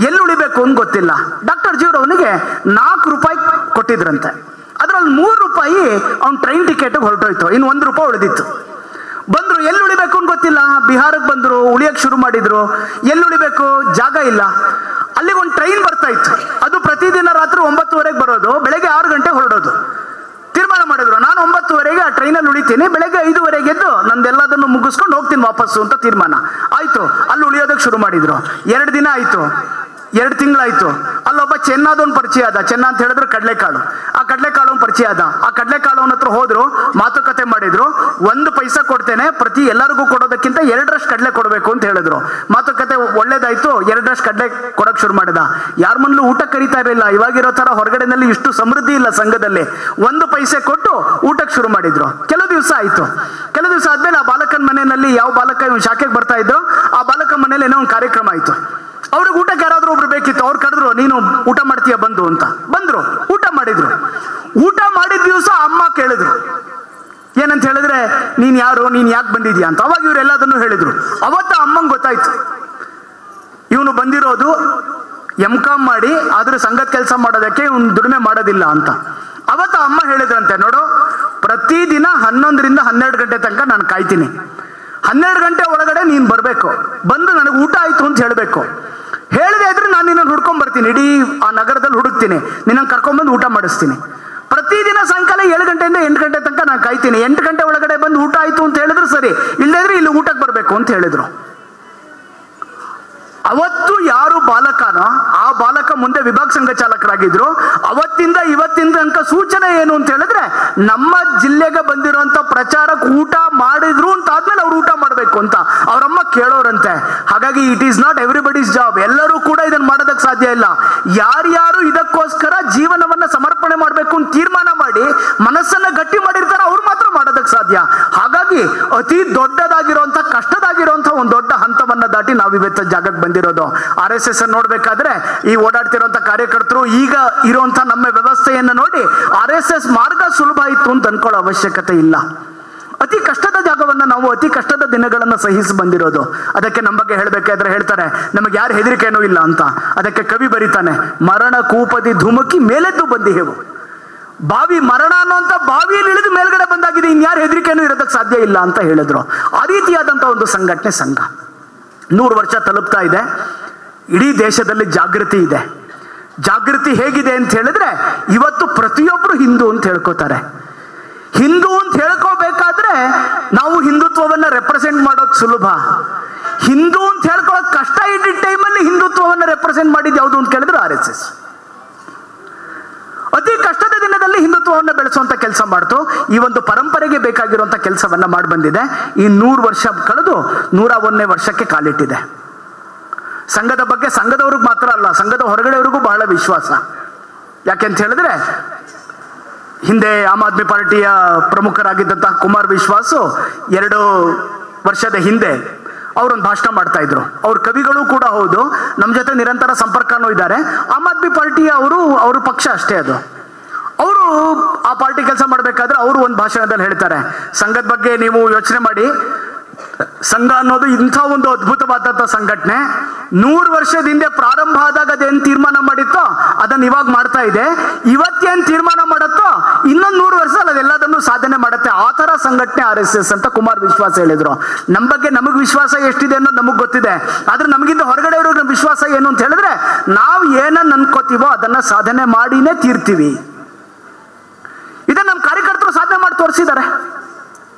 ಎಲ್ಲಿ ಉಳಿಬೇಕು ಅಂತ ಗೊತ್ತಿಲ್ಲ. ಡಾಕ್ಟರ್ ಜಿಯವರು ಅವನಿಗೆ 4 ರೂಪಾಯಿ ಕೊಟ್ಟಿದ್ರಂತೆ. ಅದ್ರಲ್ಲಿ 3 ರೂಪಾಯಿ ಅವ್ನ ಟ್ರೈನ್ ಟಿಕೆಟ್ಗೆ ಹೊರಟೋಯ್ತು. ಇನ್ನು 1 ರೂಪಾಯಿ ಉಳಿದಿತ್ತು. ಬಂದ್ರು, ಎಲ್ಲಿ ಉಳಿಬೇಕು ಅಂತ ಗೊತ್ತಿಲ್ಲ. ಬಿಹಾರಕ್ಕೆ ಬಂದ್ರು, ಉಳಿಯಕ್ಕೆ ಶುರು ಮಾಡಿದ್ರು. ಎಲ್ಲಿ ಉಳಿಬೇಕು, ಜಾಗ ಇಲ್ಲ. ಅಲ್ಲಿಗೆ ಒಂದು ಟ್ರೈನ್ ಬರ್ತಾ ಇತ್ತು. ಅದು ಪ್ರತಿದಿನ ರಾತ್ರಿ 9:30ಗೆ ಬರೋದು, ಬೆಳಗ್ಗೆ 6 ಗಂಟೆ ಹೊರಡೋದು. ತೀರ್ಮಾನ ಮಾಡಿದ್ರು, ನಾನು 9:30ಗೆ ಆ ಟ್ರೈನಲ್ಲಿ ಉಳಿತೀನಿ, ಬೆಳಗ್ಗೆ 5:30ಗೆ ಎದ್ದು ನಂದೆಲ್ಲದನ್ನು ಮುಗಿಸ್ಕೊಂಡು ಹೋಗ್ತೀನಿ ವಾಪಸ್ಸು ಅಂತ ತೀರ್ಮಾನ ಆಯ್ತು. ಅಲ್ಲಿ ಉಳಿಯೋದಕ್ಕೆ ಶುರು ಮಾಡಿದ್ರು. 2 ದಿನ ಆಯ್ತು, 2 ತಿಂಗಳಾಯ್ತು. ಅಲ್ಲೊಬ್ಬ ಚೆನ್ನದವನ್ ಪರಿಚಯ ಆದ. ಚೆನ್ನ ಅಂತ ಹೇಳಿದ್ರು ಕಡಲೆಕಾಳು. ಆ ಕಡಲೆಕಾಳು ಪರಿಚಯ ಆದ. ಆ ಕಡಲೆಕಾಳು ಹತ್ರ ಹೋದ್ರು, ಮಾತುಕತೆ ಮಾಡಿದ್ರು. 1 ಪೈಸಾ ಕೊಡ್ತೇನೆ, ಪ್ರತಿ ಎಲ್ಲರಿಗೂ ಕೊಡೋದಕ್ಕಿಂತ 2ರಷ್ಟು ಕಡಲೆ ಕೊಡಬೇಕು ಅಂತ ಹೇಳಿದ್ರು. ಮಾತುಕತೆ ಒಳ್ಳೇದಾಯ್ತು. 2ರಷ್ಟು ಕಡಲೆ ಕೊಡಕ್ ಶುರು ಮಾಡಿದ. ಯಾರ ಮನೇಲೂ ಊಟ ಕರೀತಾ ಇರಲಿಲ್ಲ. ಇವಾಗಿರೋ ತರ ಹೊರಗಡೆನಲ್ಲಿ ಇಷ್ಟು ಸಮೃದ್ಧಿ ಇಲ್ಲ ಸಂಘದಲ್ಲಿ. 1 ಪೈಸೆ ಕೊಟ್ಟು ಊಟಕ್ಕೆ ಶುರು ಮಾಡಿದ್ರು. ಕೆಲವು ದಿವಸ ಆಯ್ತು. ಕೆಲವು ದಿವಸ ಆದ್ಮೇಲೆ ಆ ಬಾಲಕನ ಮನೆಯಲ್ಲಿ, ಯಾವ ಬಾಲಕ ಶಾಖೆಗೆ ಬರ್ತಾ ಇದ್ರು, ಆ ಬಾಲಕ ಮನೇಲಿ ಏನೋ ಒಂದು ಕಾರ್ಯಕ್ರಮ ಆಯ್ತು. ಅವ್ರಿಗೆ ಊಟಕ್ಕೆ ಯಾರಾದ್ರೂ ಒಬ್ರು ಬೇಕಿತ್ತು. ಅವ್ರು ಕರೆದ್ರು, ನೀನು ಊಟ ಮಾಡ್ತೀಯ ಬಂದು ಅಂತ. ಬಂದ್ರು, ಊಟ ಮಾಡಿದ್ರು. ಊಟ ಮಾಡಿದ ದಿವಸ ಅಮ್ಮ ಕೇಳಿದ್ರು, ಏನಂತ ಹೇಳಿದ್ರೆ, ನೀನ್ ಯಾರು, ನೀನ್ ಯಾಕೆ ಬಂದಿದ್ಯಾ ಅಂತ. ಅವಾಗ ಇವರೆಲ್ಲದನ್ನು ಹೇಳಿದ್ರು. ಅವತ್ತ ಅಮ್ಮಂಗೆ ಗೊತ್ತಾಯ್ತು, ಇವನು ಬಂದಿರೋದು M.Com ಮಾಡಿ ಆದ್ರೆ ಸಂಘದ ಕೆಲಸ ಮಾಡೋದಕ್ಕೆ ಇವನು ದುಡಿಮೆ ಮಾಡೋದಿಲ್ಲ ಅಂತ. ಅವತ್ತ ಅಮ್ಮ ಹೇಳಿದ್ರಂತೆ, ನೋಡು, ಪ್ರತಿದಿನ 11ರಿಂದ 12 ಗಂಟೆ ತನಕ ನಾನು ಕಾಯ್ತೀನಿ. 12 ಗಂಟೆ ಒಳಗಡೆ ನೀನು ಬರಬೇಕು. ಬಂದು ನನಗೆ ಊಟ ಆಯ್ತು ಅಂತ ಹೇಳಬೇಕು. ಹೇಳಿದೆ ಇದ್ರೆ ನಾನು ನಿನ್ನನ್ನು ಹುಡ್ಕೊಂಡ್ ಬರ್ತೀನಿ. ಇಡೀ ಆ ನಗರದಲ್ಲಿ ಹುಡುಕ್ತೀನಿ, ನಿನ್ನನ್ನು ಕರ್ಕೊಂಡ್ಬಂದು ಊಟ ಮಾಡಿಸ್ತೀನಿ. ಪ್ರತಿದಿನ ಸಾಯಂಕಾಲ 7 ಗಂಟೆಯಿಂದ 8 ಗಂಟೆ ತನಕ ನಾನು ಕಾಯ್ತೀನಿ. 8 ಗಂಟೆ ಒಳಗಡೆ ಬಂದು ಊಟ ಆಯ್ತು ಅಂತ ಹೇಳಿದ್ರು ಸರಿ, ಇಲ್ಲದ್ರೆ ಇಲ್ಲಿ ಊಟಕ್ಕೆ ಬರಬೇಕು ಅಂತ ಹೇಳಿದ್ರು. ಅವತ್ತು ಯಾರು ಬಾಲಕನೋ ಆ ಬಾಲಕ ಮುಂದೆ ವಿಭಾಗ ಸಂಘ ಚಾಲಕರಾಗಿದ್ರು. ಅವತ್ತಿಂದ ಇವತ್ತಿನ ತನಕ ಸೂಚನೆ ಏನು ಅಂತ ಹೇಳಿದ್ರೆ, ನಮ್ಮ ಜಿಲ್ಲೆಗೆ ಬಂದಿರುವಂತ ಪ್ರಚಾರಕ್ಕೆ ಊಟ ಮಾಡಿದ್ರು ಅಂತ ಆದ್ಮೇಲೆ ಅವ್ರು ಊಟ ಮಾಡಬೇಕು ಅಂತ ಅವರಮ್ಮ ಕೇಳೋರಂತೆ. ಹಾಗಾಗಿ it is not everybody's job. ಎಲ್ಲರೂ ಕೂಡ ಇದನ್ನ ಮಾಡೋದಕ್ಕೆ ಸಾಧ್ಯ ಇಲ್ಲ. ಯಾರ್ಯಾರು ಇದಕ್ಕೋಸ್ಕರ ಜೀವನವನ್ನ ಸಮರ್ಪಣೆ ಮಾಡಬೇಕು ಅಂತ ತೀರ್ಮಾನ ಮಾಡಿ ಮನಸ್ಸನ್ನ ಗಟ್ಟಿ ಮಾಡಿರ್ತಾರ, ಅವ್ರು ಮಾತ್ರ ಮಾಡೋದಕ್ಕೆ ಸಾಧ್ಯ. ಹಾಗಾಗಿ ಅತಿ ದೊಡ್ಡದಾಗಿರುವಂತ, ಕಷ್ಟದಾಗಿರುವಂತ ಒಂದು ದೊಡ್ಡ ಹಂತವನ್ನ ದಾಟಿ ನಾವು ಇವತ್ತು ಜಾಗಕ್ಕೆ ಬಂದಿರೋದು. RSS ನೋಡ್ಬೇಕಾದ್ರೆ ಈ ಓಡಾಡ್ತಿರುವಂತ ಕಾರ್ಯಕರ್ತರು ಈಗ ಇರುವಂತ ನಮ್ಮ ವ್ಯವಸ್ಥೆಯನ್ನು ನೋಡಿ RSS ಮಾರ್ಗ ಸುಲಭ ಇತ್ತು ಅಂತ ಅನ್ಕೊಳ್ಳೋ ಅವಶ್ಯಕತೆ ಇಲ್ಲ. ಅತಿ ಕಷ್ಟದ ಜಾಗವನ್ನ ನಾವು ಅತಿ ಕಷ್ಟದ ದಿನಗಳನ್ನ ಸಹಿಸಿ ಬಂದಿರೋದು. ಅದಕ್ಕೆ ನಮ್ಮ ಬಗ್ಗೆ ಹೇಳ್ಬೇಕಾದ್ರೆ ಹೇಳ್ತಾರೆ, ನಮಗೆ ಯಾರು ಹೆದರಿಕೆನೂ ಇಲ್ಲ ಅಂತ. ಅದಕ್ಕೆ ಕವಿ ಬರೀತಾನೆ, ಮರಣ ಕೂಪದಿ ಧುಮುಕಿ ಮೇಲೆದ್ದು ಬಂದಿಹೆವು. ಬಾವಿ, ಮರಣ ಅನ್ನುವಂತ ಬಾವಿಯಲ್ಲಿ ಇಳಿದು ಮೇಲ್ಗಡೆ ಬಂದಾಗಿದೆ, ಇನ್ಯಾರು ಹೆದರಿಕೆನೂ ಇರೋದಕ್ಕೆ ಸಾಧ್ಯ ಇಲ್ಲ ಅಂತ ಹೇಳಿದ್ರು. ಆ ರೀತಿಯಾದಂತ ಒಂದು ಸಂಘಟನೆ ಸಂಘ 100 ವರ್ಷ ತಲುಪ್ತಾ ಇದೆ. ಇಡೀ ದೇಶದಲ್ಲಿ ಜಾಗೃತಿ ಇದೆ. ಜಾಗೃತಿ ಹೇಗಿದೆ ಅಂತ ಹೇಳಿದ್ರೆ, ಇವತ್ತು ಪ್ರತಿಯೊಬ್ರು ಹಿಂದೂ ಅಂತ ಹೇಳ್ಕೋತಾರೆ. ಹಿಂದೂ ಅಂತ ಹೇಳ್ಕೋಬೇಕಾದ್ರೆ ನಾವು ಹಿಂದುತ್ವವನ್ನ ರೆಪ್ರೆಸೆಂಟ್ ಮಾಡೋದು ಸುಲಭ. ಹಿಂದೂ ಅಂತ ಹೇಳ್ಕೊಳ್ಳೋದು ಕಷ್ಟ ಇದ್ದ ಟೈಮಲ್ಲಿ ಹಿಂದುತ್ವವನ್ನ ರೆಪ್ರೆಸೆಂಟ್ ಮಾಡಿದ್ದು ಯಾವುದು ಅಂತ ಕೇಳಿದ್ರೆ RSS. ಅತಿ ಕಷ್ಟದ ದಿನದಲ್ಲಿ ಹಿಂದುತ್ವವನ್ನು ಬೆಳೆಸುವಂತ ಕೆಲಸ ಮಾಡ್ತು. ಈ ಒಂದು ಪರಂಪರೆಗೆ ಬೇಕಾಗಿರುವಂತ ಕೆಲಸವನ್ನ ಮಾಡಿ ಬಂದಿದೆ. ಈ 100 ವರ್ಷ ಕಳೆದು 101ನೇ ವರ್ಷಕ್ಕೆ ಕಾಲಿಟ್ಟಿದೆ. ಸಂಘದ ಬಗ್ಗೆ ಸಂಘದವ್ರಿಗೆ ಮಾತ್ರ ಅಲ್ಲ, ಸಂಘದ ಹೊರಗಡೆಯವರಿಗೂ ಬಹಳ ವಿಶ್ವಾಸ. ಯಾಕೆಂತ ಹೇಳಿದ್ರೆ, ಹಿಂದೆ ಆಮ್ ಆದ್ಮಿ ಪಾರ್ಟಿಯ ಪ್ರಮುಖರಾಗಿದ್ದಂತಹ ಕುಮಾರ್ ವಿಶ್ವಾಸು 2 ವರ್ಷದ ಹಿಂದೆ ಅವರೊಂದು ಭಾಷಣ ಮಾಡ್ತಾ ಇದ್ರು. ಅವ್ರ ಕವಿಗಳು ಕೂಡ ಹೌದು, ನಮ್ಮ ಜೊತೆ ನಿರಂತರ ಸಂಪರ್ಕನೂ ಇದ್ದಾರೆ. ಆಮ್ ಆದ್ಮಿ ಪಾರ್ಟಿಯ ಅವ್ರ ಪಕ್ಷ ಅಷ್ಟೇ ಅದು. ಅವರು ಆ ಪಾರ್ಟಿ ಕೆಲಸ ಮಾಡಬೇಕಾದ್ರೆ ಅವರು ಒಂದು ಭಾಷಣದಲ್ಲಿ ಹೇಳ್ತಾರೆ, ಸಂಘದ ಬಗ್ಗೆ ನೀವು ಯೋಚನೆ ಮಾಡಿ, ಸಂಘ ಅನ್ನೋದು ಇಂಥ ಒಂದು ಅದ್ಭುತವಾದಂಥ ಸಂಘಟನೆ. 100 ವರ್ಷದ ಹಿಂದೆ ಪ್ರಾರಂಭ ಆದಾಗ ಅದೇನು ತೀರ್ಮಾನ ಮಾಡಿತ್ತೋ ಅದನ್ನ ಇವಾಗ ಮಾಡ್ತಾ ಇದೆ. ಇವತ್ತೇನು ತೀರ್ಮಾನ ಮಾಡುತ್ತೋ ಇನ್ನೊಂದು 100 ವರ್ಷ ಅದೆಲ್ಲದನ್ನು ಸಾಧನೆ ಮಾಡುತ್ತೆ. ಆ ಥರ ಸಂಘಟನೆ RSS ಅಂತ ಕುಮಾರ್ ವಿಶ್ವಾಸ ಹೇಳಿದ್ರು. ನಮ್ಮ ಬಗ್ಗೆ ನಮಗೆ ವಿಶ್ವಾಸ ಎಷ್ಟಿದೆ ಅನ್ನೋದು ನಮಗೆ ಗೊತ್ತಿದೆ. ಆದ್ರೆ ನಮಗಿಂತ ಹೊರಗಡೆ ಇರೋ ವಿಶ್ವಾಸ ಏನು ಅಂತ ಹೇಳಿದ್ರೆ, ನಾವು ಏನನ್ನ ಅನ್ಕೋತೀವೋ ಅದನ್ನ ಸಾಧನೆ ಮಾಡಿನೇ ತೀರ್ತೀವಿ. ಇದನ್ನ ನಮ್ಮ ಕಾರ್ಯಕರ್ತರು ಸಾಧನೆ ಮಾಡಿ ತೋರಿಸಿದ್ದಾರೆ.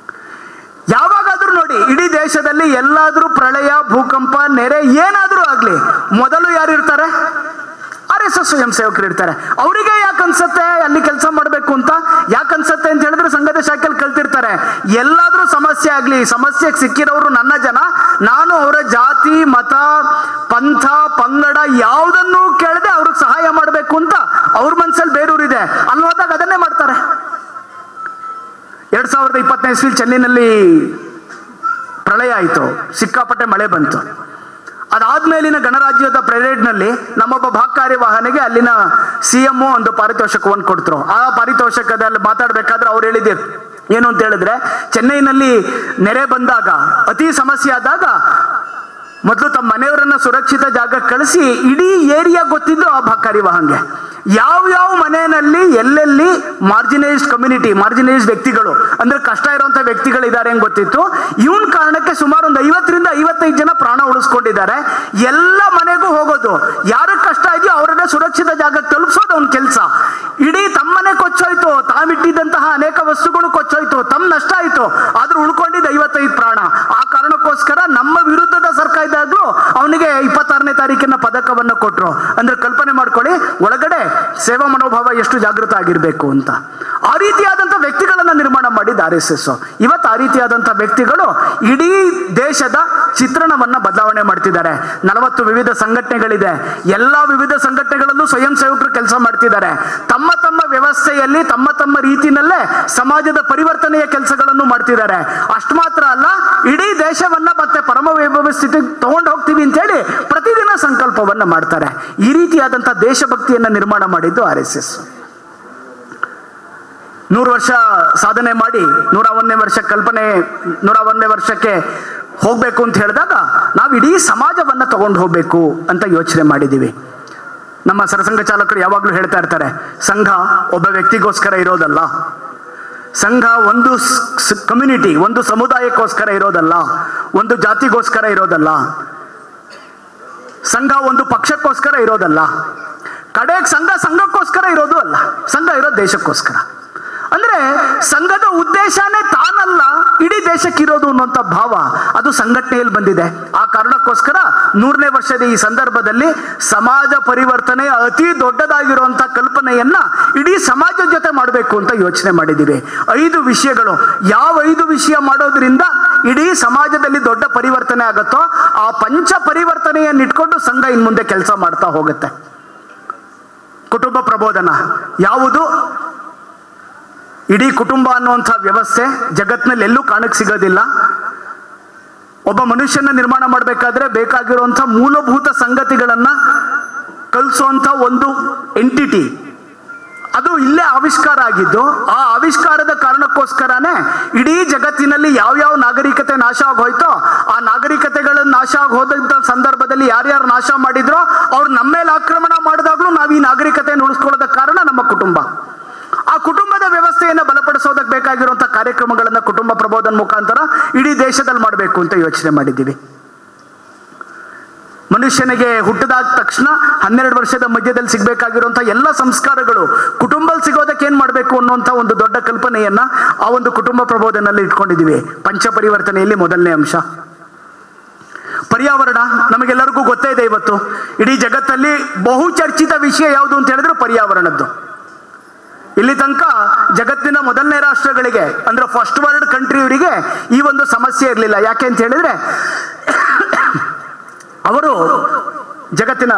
ಯಾವಾಗಾದ್ರೂ ನೋಡಿ, ಇಡೀ ದೇಶದಲ್ಲಿ ಎಲ್ಲಾದ್ರೂ ಪ್ರಳಯ, ಭೂಕಂಪ, ನೆರೆ ಏನಾದ್ರೂ ಆಗ್ಲಿ, ಮೊದಲು ಯಾರು ಇರ್ತಾರೆ? RSS ಸ್ವಯಂ ಸೇವಕರು ಇರ್ತಾರೆ. ಅವರಿಗೆ ಯಾಕೆ ಅನ್ಸತ್ತೆ ಅಲ್ಲಿ ಕೆಲಸ ಮಾಡಬೇಕು ಅಂತ? ಯಾಕೆ ಅನ್ಸತ್ತೆ ಅಂತ ಹೇಳಿದ್ರೆ, ಸಂಘದ ಶಾಖೆಯಲ್ಲಿ ಕಲ್ತಿರ್ತಾರೆ. ಎಲ್ಲಾದ್ರೂ ಸಮಸ್ಯೆ ಆಗ್ಲಿ, ಸಮಸ್ಯೆಗೆ ಸಿಕ್ಕಿರೋರು ನನ್ನ ಜನ, ನಾನು ಅವರ ಜಾತಿ, ಮತ, ಪಂಥ, ಪಂಗಡ ಯಾವುದನ್ನೂ ಕೇಳದೆ ಅವ್ರಿಗೆ ಸಹಾಯ ಮಾಡಬೇಕು ಅಂತ ಅವ್ರ ಮನಸ್ಸಲ್ಲಿ ಬೇರೂರಿದೆ. ಅಲ್ಲಿ ಹೋದಾಗ ಅದನ್ನೇ ಮಾಡ್ತಾರೆ. 2020ನೇ ಇಸ್ವಿ ಚೆನ್ನೈನಲ್ಲಿ ಪ್ರಳಯ ಆಯಿತು, ಸಿಕ್ಕಾಪಟ್ಟೆ ಮಳೆ ಬಂತು. ಅದಾದ್ಮೇಲಿನ ಗಣರಾಜ್ಯದ ಪರೇಡ್ನಲ್ಲಿ ನಮ್ಮೊಬ್ಬ ಭಾಗ ಕಾರ್ಯವಾಹನಿಗೆ ಅಲ್ಲಿನ CM ಒಂದು ಪಾರಿತೋಷಕವನ್ನು ಕೊಡ್ತರು. ಆ ಪಾರಿತೋಷಕದಲ್ಲಿ ಮಾತಾಡ್ಬೇಕಾದ್ರೆ ಅವ್ರು ಹೇಳಿದ್ರು ಏನು ಅಂತ ಹೇಳಿದ್ರೆ, ಚೆನ್ನೈನಲ್ಲಿ ನೆರೆ ಬಂದಾಗ, ಅತಿ ಸಮಸ್ಯೆ ಆದಾಗ ಮೊದಲು ತಮ್ಮ ಮನೆಯವರನ್ನ ಸುರಕ್ಷಿತ ಜಾಗಕ್ಕೆ ಕಳಿಸಿ ಇಡೀ ಏರಿಯಾ ಗೊತ್ತಿದ್ದು ಆ ಭಾಗ ಕಾರ್ಯವಾಹನ್ಗೆ. ಯಾವ ಮನೆಯಲ್ಲಿ ಎಲ್ಲೆಲ್ಲಿ ಮಾರ್ಜಿನೈಸ್ಡ್ ಕಮ್ಯುನಿಟಿ, ಮಾರ್ಜಿನೈಸ್ಡ್ ವ್ಯಕ್ತಿಗಳು ಅಂದ್ರೆ ಕಷ್ಟ ಇರುವಂತ ವ್ಯಕ್ತಿಗಳಿದ್ದಾರೆ ಅಂತ ಗೊತ್ತಿತ್ತು. ಇವನ್ ಕಾರಣಕ್ಕೆ ಸುಮಾರು ಒಂದು 50 ರಿಂದ 55 ಜನ ಪ್ರಾಣ ಉಳಿಸ್ಕೊಂಡಿದ್ದಾರೆ. ಎಲ್ಲ ಮನೆಗೂ ಹೋಗೋದು, ಯಾರಿಗೆ ಕಷ್ಟ ಇದೆಯೋ ಅವರನ್ನ ಸುರಕ್ಷಿತ ಜಾಗಕ್ಕೆ ತಲುಪಿಸೋದು ಅವ್ನ ಕೆಲಸ. ಇಡೀ ತಮ್ಮನೆ ಕೊಚ್ಚೋಯ್ತು, ತಾವಿಟ್ಟಿದ್ದಂತಹ ಅನೇಕ ವಸ್ತುಗಳು ಕೊಚ್ಚೋಯ್ತು, ತಮ್ಮ ನಷ್ಟ ಆಯ್ತು, ಆದ್ರೂ ಉಳ್ಕೊಂಡಿದ್ದ 55 ಪ್ರಾಣ. ಆ ಕಾರಣಕ್ಕೋಸ್ಕರ ನಮ್ಮ ವಿರುದ್ಧದ ಸರ್ಕಾರ ಇದ್ದಾಗ್ಲೂ ಅವನಿಗೆ 26ನೇ ತಾರೀಕಿನ ಪದಕವನ್ನು ಕೊಟ್ರು. ಅಂದ್ರೆ ಕಲ್ಪನೆ ಮಾಡ್ಕೊಳ್ಳಿ ಒಳಗಡೆ ಸೇವಾ ಮನೋಭಾವ ಎಷ್ಟು ಜಾಗೃತ ಆಗಿರ್ಬೇಕು ಅಂತ. ಆ ರೀತಿಯಾದಂಥ ವ್ಯಕ್ತಿಗಳನ್ನ ನಿರ್ಮಾಣ ಮಾಡಿದ RSS. ಇವತ್ತು ಆ ರೀತಿಯಾದಂಥ ವ್ಯಕ್ತಿಗಳು ಇಡೀ ದೇಶದ ಚಿತ್ರಣವನ್ನ ಬದಲಾವಣೆ ಮಾಡ್ತಿದ್ದಾರೆ. 40 ವಿವಿಧ ಸಂಘಟನೆಗಳಿದೆ. ಎಲ್ಲ ವಿವಿಧ ಸಂಘಟನೆಗಳಲ್ಲೂ ಸ್ವಯಂ ಸೇವಕರು ಕೆಲಸ ಮಾಡ್ತಿದ್ದಾರೆ. ತಮ್ಮ ತಮ್ಮ ವ್ಯವಸ್ಥೆಯಲ್ಲಿ ತಮ್ಮ ತಮ್ಮ ರೀತಿಯಲ್ಲೇ ಸಮಾಜದ ಪರಿವರ್ತನೆಯ ಕೆಲಸಗಳನ್ನು ಮಾಡ್ತಿದ್ದಾರೆ. ಅಷ್ಟು ಮಾತ್ರ ಅಲ್ಲ, ಇಡೀ ದೇಶವನ್ನ ಮತ್ತೆ ಪರಮ ವೈಭವ ಸ್ಥಿತಿಗೆ ತಗೊಂಡು ಹೋಗ್ತೀವಿ ಅಂತ ಹೇಳಿ ಪ್ರತಿದಿನ ಸಂಕಲ್ಪವನ್ನ ಮಾಡ್ತಾರೆ. ಈ ರೀತಿಯಾದಂಥ ದೇಶಭಕ್ತಿಯನ್ನ ನಿರ್ಮಾಣ ಮಾಡಿದ್ದು RSS. 100 ವರ್ಷ ಸಾಧನೆ ಮಾಡಿ 101ನೇ ವರ್ಷ ಕಲ್ಪನೆ 101ನೇ ವರ್ಷಕ್ಕೆ ಹೋಗ್ಬೇಕು ಅಂತ ಹೇಳಿದಾಗ ನಾವು ಇಡೀ ಸಮಾಜವನ್ನ ತಗೊಂಡು ಹೋಗ್ಬೇಕು ಅಂತ ಯೋಚನೆ ಮಾಡಿದ್ದೀವಿ. ನಮ್ಮ ಸರಸಂಘ ಚಾಲಕರು ಯಾವಾಗಲೂ ಹೇಳ್ತಾ ಇರ್ತಾರೆ, ಸಂಘ ಒಬ್ಬ ವ್ಯಕ್ತಿಗೋಸ್ಕರ ಇರೋದಲ್ಲ, ಸಂಘ ಒಂದು ಕಮ್ಯುನಿಟಿ, ಒಂದು ಸಮುದಾಯಕ್ಕೋಸ್ಕರ ಇರೋದಲ್ಲ, ಒಂದು ಜಾತಿಗೋಸ್ಕರ ಇರೋದಲ್ಲ, ಸಂಘ ಒಂದು ಪಕ್ಷಕ್ಕೋಸ್ಕರ ಇರೋದಲ್ಲ, ಕಡೆಗೆ ಸಂಘಕ್ಕೋಸ್ಕರ ಇರೋದು ಅಲ್ಲ, ಸಂಘ ಇರೋದು ದೇಶಕ್ಕೋಸ್ಕರ. ಅಂದ್ರೆ ಸಂಘದ ಉದ್ದೇಶನೇ ತಾನಲ್ಲ, ಇಡೀ ದೇಶಕ್ಕಿರೋದು ಅನ್ನುವಂಥ ಭಾವ ಅದು ಸಂಘಟನೆಯಲ್ಲಿ ಬಂದಿದೆ. ಆ ಕಾರಣಕ್ಕೋಸ್ಕರ 100ನೇ ವರ್ಷದ ಈ ಸಂದರ್ಭದಲ್ಲಿ ಸಮಾಜ ಪರಿವರ್ತನೆಯ ಅತಿ ದೊಡ್ಡದಾಗಿರುವಂಥ ಕಲ್ಪನೆಯನ್ನ ಇಡೀ ಸಮಾಜದ ಜೊತೆ ಮಾಡಬೇಕು ಅಂತ ಯೋಚನೆ ಮಾಡಿದ್ದೀವಿ. 5 ವಿಷಯಗಳು. ಯಾವ 5 ವಿಷಯ ಮಾಡೋದ್ರಿಂದ ಇಡೀ ಸಮಾಜದಲ್ಲಿ ದೊಡ್ಡ ಪರಿವರ್ತನೆ ಆಗುತ್ತೋ ಆ ಪಂಚ ಪರಿವರ್ತನೆಯನ್ನು ಇಟ್ಕೊಂಡು ಸಂಘ ಇನ್ನು ಮುಂದೆ ಕೆಲಸ ಮಾಡ್ತಾ ಹೋಗುತ್ತೆ. ಕುಟುಂಬ ಪ್ರಬೋಧನ ಯಾವುದು? ಇಡೀ ಕುಟುಂಬ ಅನ್ನುವಂಥ ವ್ಯವಸ್ಥೆ ಜಗತ್ತಿನಲ್ಲಿ ಎಲ್ಲೂ ಕಾಣಕ್ಕೆ ಸಿಗೋದಿಲ್ಲ. ಒಬ್ಬ ಮನುಷ್ಯನ ನಿರ್ಮಾಣ ಮಾಡಬೇಕಾದ್ರೆ ಬೇಕಾಗಿರುವಂಥ ಮೂಲಭೂತ ಸಂಗತಿಗಳನ್ನ ಕಲಿಸುವಂಥ ಒಂದು ಎಂಟಿಟಿ ಅದು ಇಲ್ಲೇ ಆವಿಷ್ಕಾರ ಆಗಿದ್ದು. ಆ ಆವಿಷ್ಕಾರದ ಕಾರಣಕ್ಕೋಸ್ಕರನೇ ಇಡೀ ಜಗತ್ತಿನಲ್ಲಿ ಯಾವ್ಯಾವ ನಾಗರಿಕತೆ ನಾಶ ಆಗೋಯ್ತೋ ಆ ನಾಗರಿಕತೆಗಳನ್ನು ನಾಶ ಆಗಿ ಹೋದಂಥ ಸಂದರ್ಭದಲ್ಲಿ ಯಾರ್ಯಾರು ನಾಶ ಮಾಡಿದ್ರೋ ಅವ್ರು ನಮ್ಮ ಮೇಲೆ ಆಕ್ರಮಣ ಮಾಡಿದಾಗ್ಲೂ ನಾವು ಈ ನಾಗರಿಕತೆಯನ್ನು ಉಳಿಸ್ಕೊಳ್ಳೋದಕ್ಕೆ ಕಾರಣ ನಮ್ಮ ಕುಟುಂಬ. ಆ ಕುಟುಂಬದ ವ್ಯವಸ್ಥೆಯನ್ನು ಬಲಪಡಿಸೋದಕ್ಕೆ ಬೇಕಾಗಿರುವಂಥ ಕಾರ್ಯಕ್ರಮಗಳನ್ನ ಕುಟುಂಬ ಪ್ರಬೋಧನ ಮುಖಾಂತರ ಇಡೀ ದೇಶದಲ್ಲಿ ಮಾಡಬೇಕು ಅಂತ ಯೋಚನೆ ಮಾಡಿದ್ದೀವಿ. ಮನುಷ್ಯನಿಗೆ ಹುಟ್ಟಿದಾದ ತಕ್ಷಣ 12 ವರ್ಷದ ಮಧ್ಯದಲ್ಲಿ ಸಿಗಬೇಕಾಗಿರುವಂಥ ಎಲ್ಲ ಸಂಸ್ಕಾರಗಳು ಕುಟುಂಬದಲ್ಲಿ ಸಿಗೋದಕ್ಕೆ ಏನ್ ಮಾಡಬೇಕು ಅನ್ನುವಂಥ ಒಂದು ದೊಡ್ಡ ಕಲ್ಪನೆಯನ್ನ ಆ ಒಂದು ಕುಟುಂಬ ಪ್ರಬೋಧನಲ್ಲಿ ಇಟ್ಕೊಂಡಿದ್ದೀವಿ. ಪಂಚ ಪರಿವರ್ತನೆಯಲ್ಲಿ ಮೊದಲನೇ ಅಂಶ ಪರ್ಯಾವರಣ. ನಮಗೆಲ್ಲರಿಗೂ ಗೊತ್ತೇ ಇದೆ, ಇವತ್ತು ಇಡೀ ಜಗತ್ತಲ್ಲಿ ಬಹುಚರ್ಚಿತ ವಿಷಯ ಯಾವುದು ಅಂತ ಹೇಳಿದ್ರೆ ಪರ್ಯಾವರಣದ್ದು. ಇಲ್ಲಿ ತನಕ ಜಗತ್ತಿನ ಮೊದಲನೇ ರಾಷ್ಟ್ರಗಳಿಗೆ ಅಂದ್ರೆ ಫಸ್ಟ್ ವರ್ಲ್ಡ್ ಕಂಟ್ರಿಯವರಿಗೆ ಈ ಒಂದು ಸಮಸ್ಯೆ ಇರಲಿಲ್ಲ. ಯಾಕೆ ಅಂತ ಹೇಳಿದ್ರೆ ಅವರು ಜಗತ್ತಿನ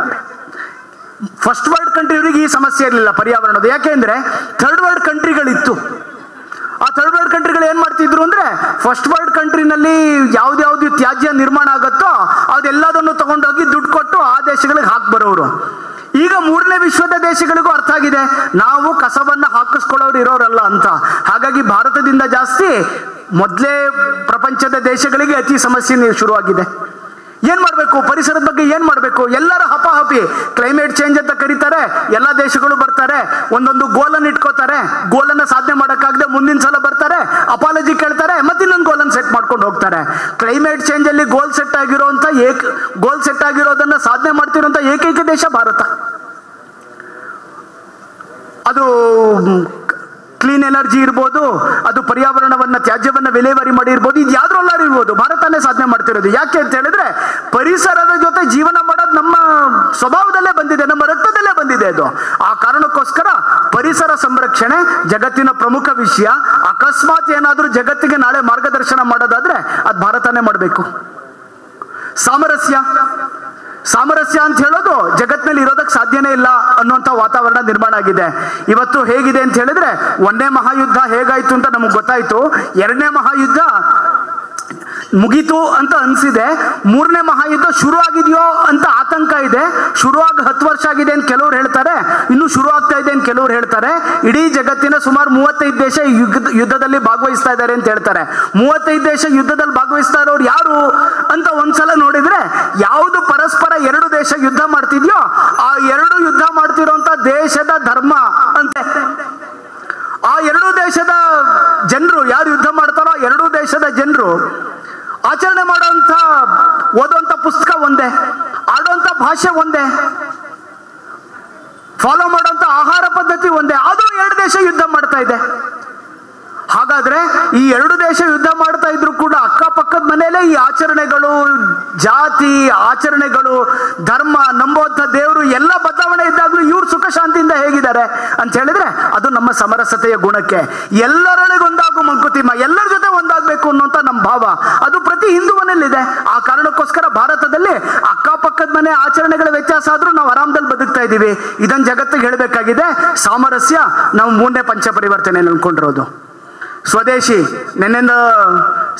ಫಸ್ಟ್ ವರ್ಲ್ಡ್ ಕಂಟ್ರಿಯವರಿಗೆ ಈ ಸಮಸ್ಯೆ ಇರಲಿಲ್ಲ ಪರ್ಯಾವರಣದ. ಯಾಕೆ ಅಂದ್ರೆ ಥರ್ಡ್ ವರ್ಲ್ಡ್ ಕಂಟ್ರಿಗಳಿತ್ತು. ಆ ಥರ್ಡ್ ವರ್ಲ್ಡ್ ಕಂಟ್ರಿಗಳು ಏನ್ ಮಾಡ್ತಿದ್ರು ಅಂದ್ರೆ ಫಸ್ಟ್ ವರ್ಲ್ಡ್ ಕಂಟ್ರಿನಲ್ಲಿ ಯಾವ್ದ್ಯಾವ್ದು ತ್ಯಾಜ್ಯ ನಿರ್ಮಾಣ ಆಗುತ್ತೋ ಅದೆಲ್ಲದನ್ನು ತಗೊಂಡೋಗಿ ದುಡ್ಡು ಕೊಟ್ಟು ಆ ದೇಶಗಳಿಗೆ ಹಾಕಿ ಬರೋರು. ಈಗ ಮೂರನೇ ವಿಶ್ವದ ದೇಶಗಳಿಗೂ ಅರ್ಥ ಆಗಿದೆ ನಾವು ಕಸವನ್ನ ಹಾಕಿಸ್ಕೊಳ್ಳೋರು ಇರೋರಲ್ಲ ಅಂತ. ಹಾಗಾಗಿ ಭಾರತದಿಂದ ಜಾಸ್ತಿ ಮೊದಲೇ ಪ್ರಪಂಚದ ದೇಶಗಳಿಗೆ ಅತಿ ಸಮಸ್ಯೆ ಶುರುವಾಗಿದೆ. ಏನ್ ಮಾಡ್ಬೇಕು, ಪರಿಸರದ ಬಗ್ಗೆ ಏನ್ ಮಾಡ್ಬೇಕು, ಎಲ್ಲರ ಹಪಾಹಪಿ ಕ್ಲೈಮೇಟ್ ಚೇಂಜ್ ಅಂತ ಕರೀತಾರೆ, ಎಲ್ಲ ದೇಶಗಳು ಬರ್ತಾರೆ, ಒಂದೊಂದು ಗೋಲನ್ನು ಇಟ್ಕೋತಾರೆ, ಗೋಲನ್ನ ಸಾಧನೆ ಮಾಡಕ್ಕಾಗದೆ ಮುಂದಿನ ಸಲ ಬರ್ತಾರೆ, ಅಪಾಲಜಿ ಕೇಳ್ತಾರೆ, ಮತ್ತೆ ಇನ್ನೊಂದು ಗೋಲನ್ನು ಸೆಟ್ ಮಾಡ್ಕೊಂಡು ಹೋಗ್ತಾರೆ. ಕ್ಲೈಮೇಟ್ ಚೇಂಜ್ ಅಲ್ಲಿ ಗೋಲ್ ಸೆಟ್ ಆಗಿರೋದನ್ನ ಸಾಧನೆ ಮಾಡ್ತಿರೋಂಥ ಏಕೈಕ ದೇಶ ಭಾರತ. ಅದು ಕ್ಲೀನ್ ಎನರ್ಜಿ ಇರ್ಬೋದು, ಅದು ಪರ್ಯಾವರಣವನ್ನ ತ್ಯಾಜ್ಯವನ್ನ ವಿಲೇವಾರಿ ಮಾಡಿ ಇರ್ಬೋದು, ಇದು ಯಾವ್ದ್ರಲ್ಲಾರು ಇರ್ಬೋದು, ಭಾರತನೇ ಸಾಧನೆ ಮಾಡ್ತಿರೋದು. ಯಾಕೆ ಅಂತ ಹೇಳಿದ್ರೆ ಪರಿಸರದ ಜೊತೆ ಜೀವನ ಮಾಡೋದು ನಮ್ಮ ಸ್ವಭಾವದಲ್ಲೇ ಬಂದಿದೆ, ನಮ್ಮ ರಕ್ತದಲ್ಲೇ ಬಂದಿದೆ ಅದು. ಆ ಕಾರಣಕ್ಕೋಸ್ಕರ ಪರಿಸರ ಸಂರಕ್ಷಣೆ ಜಗತ್ತಿನ ಪ್ರಮುಖ ವಿಷಯ. ಅಕಸ್ಮಾತ್ ಏನಾದ್ರೂ ಜಗತ್ತಿಗೆ ನಾಳೆ ಮಾರ್ಗದರ್ಶನ ಮಾಡೋದಾದ್ರೆ ಅದು ಭಾರತನೇ ಮಾಡಬೇಕು. ಸಾಮರಸ್ಯ ಅಂತ ಹೇಳೋದು ಜಗತ್ತಿನಲ್ಲಿ ಇರೋದಕ್ಕೆ ಸಾಧ್ಯನೇ ಇಲ್ಲ ಅನ್ನುವಂಥ ವಾತಾವರಣ ನಿರ್ಮಾಣ ಆಗಿದೆ. ಇವತ್ತು ಹೇಗಿದೆ ಅಂತ ಹೇಳಿದ್ರೆ 1ನೇ ಮಹಾಯುದ್ಧ ಹೇಗಾಯ್ತು ಅಂತ ನಮಗೆ ಗೊತ್ತಾಯ್ತು, 2ನೇ ಮಹಾಯುದ್ಧ ಮುಗೀತು ಅಂತ ಅನ್ಸಿದೆ, 3ನೇ ಮಹಾಯುದ್ಧ ಶುರು ಆಗಿದೆಯೋ ಅಂತ ಆತಂಕ ಇದೆ. ಶುರುವಾಗಿ 10 ವರ್ಷ ಆಗಿದೆ ಅಂತ ಕೆಲವರು ಹೇಳ್ತಾರೆ, ಇನ್ನು ಶುರು ಆಗ್ತಾ ಇದೆ ಅಂತ ಕೆಲವರು ಹೇಳ್ತಾರೆ. ಇಡೀ ಜಗತ್ತಿನ ಸುಮಾರು 35 ದೇಶ ಯುದ್ಧದಲ್ಲಿ ಭಾಗವಹಿಸ್ತಾ ಇದ್ದಾರೆ ಅಂತ ಹೇಳ್ತಾರೆ. 35 ದೇಶ ಯುದ್ಧದಲ್ಲಿ ಭಾಗವಹಿಸ್ತಾ ಇರೋರು ಯಾರು ಅಂತ ಒಂದ್ಸಲ ನೋಡಿದ್ರೆ ಯಾವುದು ಪರಸ್ಪರ 2 ದೇಶ ಯುದ್ಧ ಮಾಡ್ತಿದ್ಯೋ ಆ 2 ಯುದ್ಧ ಮಾಡ್ತಿರೋಂಥ ದೇಶದ ಧರ್ಮ ಅಂತೆ. ಆ 2 ದೇಶದ ಜನರು ಯಾರು ಯುದ್ಧ ಮಾಡ್ತಾರೋ 2 ದೇಶದ ಜನರು ಆಚರಣೆ ಮಾಡೋಂಥ ಓದೋಂಥ ಪುಸ್ತಕ ಒಂದೇ, ಆಡೋಂಥ ಭಾಷೆ ಒಂದೇ, ಫಾಲೋ ಮಾಡೋಂಥ ಆಹಾರ ಪದ್ಧತಿ ಒಂದೇ, ಅದು 2 ದೇಶ ಯುದ್ಧ ಮಾಡ್ತಾ ಇದೆ. ಹಾಗಾದ್ರೆ ಈ 2 ದೇಶ ಯುದ್ಧ ಮಾಡ್ತಾ ಇದ್ರು ಕೂಡ ಅಕ್ಕಪಕ್ಕದ ಮನೆಯಲ್ಲೇ ಈ ಆಚರಣೆಗಳು, ಜಾತಿ ಆಚರಣೆಗಳು, ಧರ್ಮ, ನಂಬೋಂಥ ದೇವರು ಎಲ್ಲ ಬದಲಾವಣೆ ಇದ್ದಾಗಲೂ ಇವ್ರು ಸುಖ ಶಾಂತಿಯಿಂದ ಹೇಗಿದ್ದಾರೆ ಅಂತ ಹೇಳಿದ್ರೆ ಅದು ನಮ್ಮ ಸಮರಸತೆಯ ಗುಣಕ್ಕೆ. ಎಲ್ಲರೊಳಗೆ ಒಂದಾಗು ಮಂಕುತಿಮ್ಮ, ಎಲ್ಲರ ಜೊತೆ ಒಂದಾಗಬೇಕು ಅನ್ನೋಂಥ ನಮ್ಮ ಭಾವ ಅದು ಪ್ರತಿ ಹಿಂದೂ ಮನೆಯಲ್ಲಿದೆ. ಆ ಕಾರಣಕ್ಕೋಸ್ಕರ ಭಾರತದಲ್ಲಿ ಅಕ್ಕಪಕ್ಕದ ಮನೆ ಆಚರಣೆಗಳ ವ್ಯತ್ಯಾಸ ಆದ್ರೂ ನಾವು ಆರಾಮದಲ್ಲಿ ಬದುಕ್ತಾ ಇದ್ದೀವಿ. ಇದನ್ನ ಜಗತ್ತಿಗೆ ಹೇಳಬೇಕಾಗಿದೆ. ಸಾಮರಸ್ಯ ನಾವು 3ನೇ ಪಂಚ ಪರಿವರ್ತನೆ ಅನ್ಕೊಂಡಿರೋದು. ಸ್ವದೇಶಿ ನೆನ್ನೆಂದ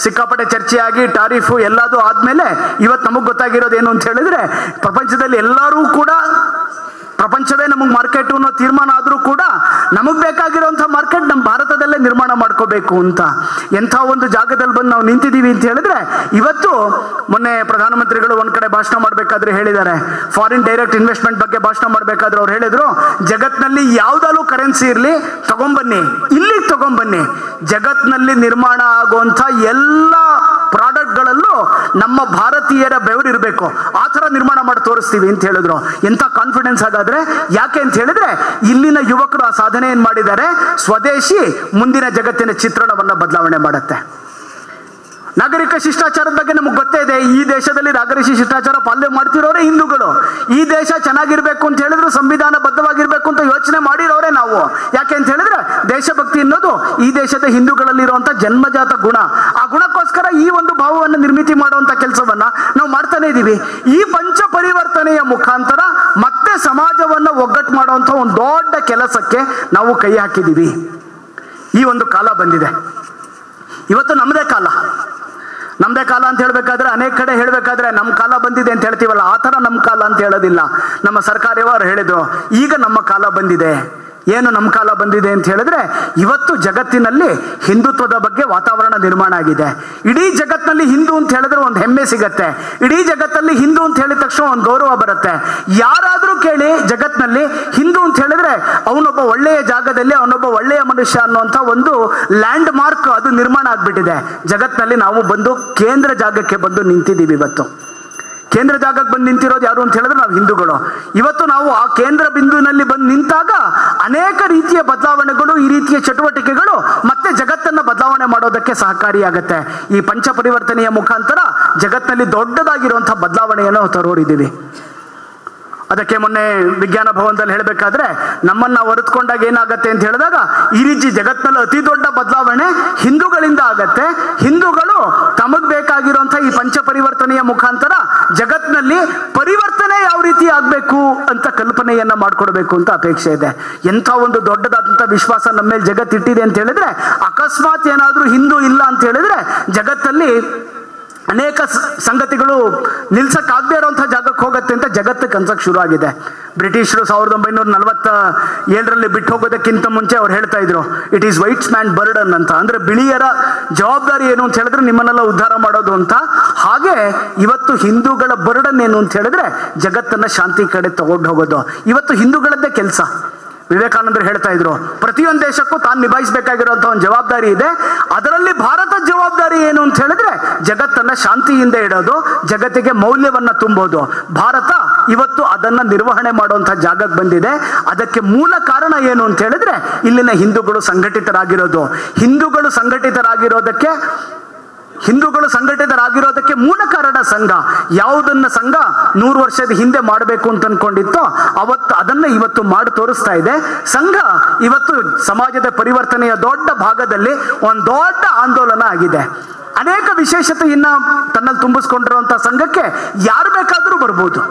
ಸಿಕ್ಕಾಪಟ್ಟೆ ಚರ್ಚೆಯಾಗಿ ಟಾರಿಫು ಎಲ್ಲದೂ ಆದ್ಮೇಲೆ ಇವತ್ತು ನಮಗೆ ಗೊತ್ತಾಗಿರೋದು ಏನು ಅಂತ ಹೇಳಿದ್ರೆ ಪ್ರಪಂಚದಲ್ಲಿ ಎಲ್ಲರೂ ಕೂಡ ಪ್ರಪಂಚವೇ ನಮಗೆ ಮಾರ್ಕೆಟ್ ಅನ್ನೋ ತೀರ್ಮಾನ ಆದ್ರೂ ಕೂಡ ನಮಗ್ ಬೇಕಾಗಿರೋಂಥ ಮಾರ್ಕೆಟ್ ನಮ್ಮ ಭಾರತದಲ್ಲೇ ನಿರ್ಮಾಣ ಮಾಡ್ಕೋಬೇಕು ಅಂತ ಎಂಥ ಒಂದು ಜಾಗದಲ್ಲಿ ಬಂದು ನಾವು ನಿಂತಿದ್ದೀವಿ ಅಂತ ಹೇಳಿದ್ರೆ ಇವತ್ತು ಮೊನ್ನೆ ಪ್ರಧಾನಮಂತ್ರಿಗಳು ಒಂದ್ ಕಡೆ ಭಾಷಣ ಮಾಡ್ಬೇಕಾದ್ರೆ ಹೇಳಿದ್ದಾರೆ, ಫಾರಿನ್ ಡೈರೆಕ್ಟ್ ಇನ್ವೆಸ್ಟ್ಮೆಂಟ್ ಬಗ್ಗೆ ಭಾಷಣ ಮಾಡ್ಬೇಕಾದ್ರೆ ಅವ್ರು ಹೇಳಿದ್ರು, ಜಗತ್ನಲ್ಲಿ ಯಾವ್ದಾದ್ರು ಕರೆನ್ಸಿ ಇರ್ಲಿ ತಗೊಂಬನ್ನಿ, ಇಲ್ಲಿಗೆ ತಗೊಂಬನ್ನಿ, ಜಗತ್ನಲ್ಲಿ ನಿರ್ಮಾಣ ಆಗುವಂಥ ಎಲ್ಲ ಪ್ರಾಡಕ್ಟ್ಗಳಲ್ಲೂ ನಮ್ಮ ಭಾರತೀಯರ ಬೆವರಿರ್ಬೇಕು, ಆ ಥರ ನಿರ್ಮಾಣ ಮಾಡಿ ತೋರಿಸ್ತೀವಿ ಅಂತ ಹೇಳಿದ್ರು. ಎಂಥ ಕಾನ್ಫಿಡೆನ್ಸ್ ಹಾಗಾದ್ರೆ. ಯಾಕೆ ಅಂತ ಹೇಳಿದ್ರೆ ಇಲ್ಲಿನ ಯುವಕರು ಆ ಸಾಧನೆ ಏನ್ ಮಾಡಿದ್ದಾರೆ, ಸ್ವದೇಶಿ ಮುಂದಿನ ಜಗತ್ತಿನ ಚಿತ್ರಣವನ್ನ ಬದಲಾವಣೆ ಮಾಡುತ್ತೆ. ನಾಗರಿಕ ಶಿಷ್ಟಾಚಾರದ ಬಗ್ಗೆ ನಮಗೆ ಗೊತ್ತೇ ಇದೆ. ಈ ದೇಶದಲ್ಲಿ ನಾಗರಿಕ ಶಿಷ್ಟಾಚಾರ ಪಾಲನೆ ಮಾಡ್ತಿರೋರೇ ಹಿಂದೂಗಳು. ಈ ದೇಶ ಚೆನ್ನಾಗಿರ್ಬೇಕು ಅಂತ ಹೇಳಿದ್ರು ಸಂವಿಧಾನ ಬದ್ಧವಾಗಿರ್ಬೇಕು ಅಂತ ಯೋಚನೆ ಮಾಡಿರೋರೇ ನಾವು. ಯಾಕೆ ಅಂತ ಹೇಳಿದ್ರೆ ದೇಶಭಕ್ತಿ ಅನ್ನೋದು ಈ ದೇಶದ ಹಿಂದೂಗಳಲ್ಲಿರುವಂತ ಜನ್ಮಜಾತ ಗುಣ. ಆ ಗುಣಕ್ಕೋಸ್ಕರ ಈ ಒಂದು ಭಾವವನ್ನು ನಿರ್ಮಿತಿ ಮಾಡುವಂತ ಕೆಲಸವನ್ನ ನಾವು ಮಾಡ್ತಾನೆ ಇದೀವಿ. ಈ ಪಂಚ ಪರಿವರ್ತನೆಯ ಮುಖಾಂತರ ಮತ್ತೆ ಸಮಾಜವನ್ನ ಒಗ್ಗಟ್ಟು ಮಾಡುವಂತ ಒಂದು ದೊಡ್ಡ ಕೆಲಸಕ್ಕೆ ನಾವು ಕೈ ಹಾಕಿದೀವಿ. ಈ ಒಂದು ಕಾಲ ಬಂದಿದೆ. ಇವತ್ತು ನಮ್ಮದೇ ಕಾಲ ಅಂತ ಹೇಳ್ಬೇಕಾದ್ರೆ ಅನೇಕ ಕಡೆ ಹೇಳ್ಬೇಕಾದ್ರೆ ನಮ್ಮ ಕಾಲ ಬಂದಿದೆ ಅಂತ ಹೇಳ್ತೀವಲ್ಲ, ಆ ಥರ ನಮ್ಮ ಕಾಲ ಅಂತ ಹೇಳೋದಿಲ್ಲ. ನಮ್ಮ ಸರ್ಕಾರವರು ಹೇಳಿದ್ರು ಈಗ ನಮ್ಮ ಕಾಲ ಬಂದಿದೆ. ಏನು ನಮ್ಮ ಕಾಲ ಬಂದಿದೆ ಅಂತ ಹೇಳಿದ್ರೆ ಇವತ್ತು ಜಗತ್ತಿನಲ್ಲಿ ಹಿಂದುತ್ವದ ಬಗ್ಗೆ ವಾತಾವರಣ ನಿರ್ಮಾಣ ಆಗಿದೆ. ಇಡೀ ಜಗತ್ತಿನಲ್ಲಿ ಹಿಂದೂ ಅಂತ ಹೇಳಿದ್ರೆ ಒಂದು ಹೆಮ್ಮೆ ಸಿಗತ್ತೆ. ಇಡೀ ಜಗತ್ತಲ್ಲಿ ಹಿಂದೂ ಅಂತ ಹೇಳಿದ ತಕ್ಷಣ ಒಂದು ಗೌರವ ಬರುತ್ತೆ. ಯಾರಾದ್ರೂ ಕೇಳಿ ಜಗತ್ತಿನಲ್ಲಿ ಹಿಂದೂ ಅಂತ ಹೇಳಿದ್ರೆ ಅವನೊಬ್ಬ ಒಳ್ಳೆಯ ಜಾಗದಲ್ಲಿ ಅವನೊಬ್ಬ ಒಳ್ಳೆಯ ಮನುಷ್ಯ ಅನ್ನುವಂಥ ಒಂದು ಲ್ಯಾಂಡ್ ಮಾರ್ಕ್ ಅದು ನಿರ್ಮಾಣ ಆಗ್ಬಿಟ್ಟಿದೆ. ಜಗತ್ತಿನಲ್ಲಿ ನಾವು ಬಂದು ಕೇಂದ್ರ ಜಾಗಕ್ಕೆ ಬಂದು ನಿಂತಿದ್ದೀವಿ. ಇವತ್ತು ಕೇಂದ್ರ ಜಾಗಕ್ಕೆ ಬಂದು ನಿಂತಿರೋದು ಯಾರು ಅಂತ ಹೇಳಿದ್ರೆ ನಾವು ಹಿಂದೂಗಳು. ಇವತ್ತು ನಾವು ಆ ಕೇಂದ್ರ ಬಿಂದುವಿನಲ್ಲಿ ಬಂದು ನಿಂತಾಗ ಅನೇಕ ರೀತಿಯ ಬದಲಾವಣೆಗಳು, ಈ ರೀತಿಯ ಚಟುವಟಿಕೆಗಳು ಮತ್ತೆ ಜಗತ್ತನ್ನ ಬದಲಾವಣೆ ಮಾಡೋದಕ್ಕೆ ಸಹಕಾರಿಯಾಗತ್ತೆ. ಈ ಪಂಚ ಪರಿವರ್ತನೆಯ ಮುಖಾಂತರ ಜಗತ್ತಿನಲ್ಲಿ ದೊಡ್ಡದಾಗಿರುವಂತಹ ಬದಲಾವಣೆಯನ್ನು ತರೋರಿದ್ದೀವಿ. ಅದಕ್ಕೆ ಮೊನ್ನೆ ವಿಜ್ಞಾನ ಭವನದಲ್ಲಿ ಹೇಳಬೇಕಾದ್ರೆ ನಮ್ಮನ್ನ ಹೊರತ್ಕೊಂಡಾಗ ಏನಾಗತ್ತೆ ಅಂತ ಹೇಳಿದಾಗ ಈ ರೀತಿ ಜಗತ್ತಿನಲ್ಲಿ ಅತಿ ದೊಡ್ಡ ಬದಲಾವಣೆ ಹಿಂದೂಗಳಿಂದ ಆಗತ್ತೆ. ಹಿಂದೂಗಳು ತಮಗ್ ಬೇಕಾಗಿರುವಂತಹ ಈ ಪಂಚ ಪರಿವರ್ತನೆಯ ಮುಖಾಂತರ ಜಗತ್ತಿನಲ್ಲಿ ಪರಿವರ್ತನೆ ಯಾವ ರೀತಿ ಆಗ್ಬೇಕು ಅಂತ ಕಲ್ಪನೆಯನ್ನ ಮಾಡ್ಕೊಡ್ಬೇಕು ಅಂತ ಅಪೇಕ್ಷೆ ಇದೆ. ಎಂಥ ಒಂದು ದೊಡ್ಡದಾದಂತಹ ವಿಶ್ವಾಸ ನಮ್ಮ ಮೇಲೆ ಜಗತ್ತಿಟ್ಟಿದೆ ಅಂತ ಹೇಳಿದ್ರೆ, ಅಕಸ್ಮಾತ್ ಏನಾದ್ರೂ ಹಿಂದೂ ಇಲ್ಲ ಅಂತ ಹೇಳಿದ್ರೆ ಜಗತ್ತಲ್ಲಿ ಅನೇಕ ಸಂಗತಿಗಳು ನಿಲ್ಸಕ್ಕಾಗದೇ ಇರುವಂತಹ ಜಾಗಕ್ಕೆ ಹೋಗುತ್ತೆ ಅಂತ ಜಗತ್ತಕ್ಕೆ ಅನ್ಸಕ್ ಶುರು ಆಗಿದೆ. ಬ್ರಿಟಿಷರು 1947ರಲ್ಲಿ ಬಿಟ್ಟು ಹೋಗೋದಕ್ಕಿಂತ ಮುಂಚೆ ಅವ್ರು ಹೇಳ್ತಾ ಇದ್ರು, it is whites man burden ಅಂತ. ಅಂದ್ರೆ ಬಿಳಿಯರ ಜವಾಬ್ದಾರಿ ಏನು ಅಂತ ಹೇಳಿದ್ರೆ ನಿಮ್ಮನ್ನೆಲ್ಲ ಉದ್ಧಾರ ಮಾಡೋದು ಅಂತ. ಹಾಗೆ ಇವತ್ತು ಹಿಂದೂಗಳ ಬರ್ಡನ್ ಏನು ಅಂತ ಹೇಳಿದ್ರೆ ಜಗತ್ತನ್ನ ಶಾಂತಿ ಕಡೆ ತಗೊಂಡು ಹೋಗೋದು. ಇವತ್ತು ಹಿಂದೂಗಳದ್ದೇ ಕೆಲಸ. ವಿವೇಕಾನಂದರು ಹೇಳ್ತಾ ಇದ್ರು, ಪ್ರತಿಯೊಂದು ದೇಶಕ್ಕೂ ತಾನು ನಿಭಾಯಿಸಬೇಕಾಗಿರುವಂತಹ ಒಂದು ಜವಾಬ್ದಾರಿ ಇದೆ. ಅದರಲ್ಲಿ ಭಾರತದ ಜವಾಬ್ದಾರಿ ಏನು ಅಂತ ಹೇಳಿದ್ರೆ ಜಗತ್ತನ್ನ ಶಾಂತಿಯಿಂದ ಇಡೋದು, ಜಗತ್ತಿಗೆ ಮೌಲ್ಯವನ್ನ ತುಂಬೋದು. ಭಾರತ ಇವತ್ತು ಅದನ್ನ ನಿರ್ವಹಣೆ ಮಾಡುವಂತಹ ಜಾಗಕ್ಕೆ ಬಂದಿದೆ. ಅದಕ್ಕೆ ಮೂಲ ಕಾರಣ ಏನು ಅಂತ ಹೇಳಿದ್ರೆ ಇಲ್ಲಿನ ಹಿಂದೂಗಳು ಸಂಘಟಿತರಾಗಿರೋದು. ಹಿಂದೂಗಳು ಸಂಘಟಿತರಾಗಿರೋದಕ್ಕೆ ಮೂಲ ಕಾರಣ ಸಂಘ. ಯಾವುದನ್ನ ಸಂಘ 100 ವರ್ಷದ ಹಿಂದೆ ಮಾಡಬೇಕು ಅಂತ ಅನ್ಕೊಂಡಿತ್ತೋ ಅದನ್ನ ಇವತ್ತು ಮಾಡಿ ತೋರಿಸ್ತಾ ಇದೆ. ಸಂಘ ಇವತ್ತು ಸಮಾಜದ ಪರಿವರ್ತನೆಯ ದೊಡ್ಡ ಭಾಗದಲ್ಲಿ ಒಂದು ದೊಡ್ಡ ಆಂದೋಲನ ಆಗಿದೆ. ಅನೇಕ ವಿಶೇಷತೆಯನ್ನ ತನ್ನಲ್ಲಿ ತುಂಬಿಸ್ಕೊಂಡಿರುವಂತಹ ಸಂಘಕ್ಕೆ ಯಾರು ಬೇಕಾದ್ರೂ ಬರ್ಬೋದು.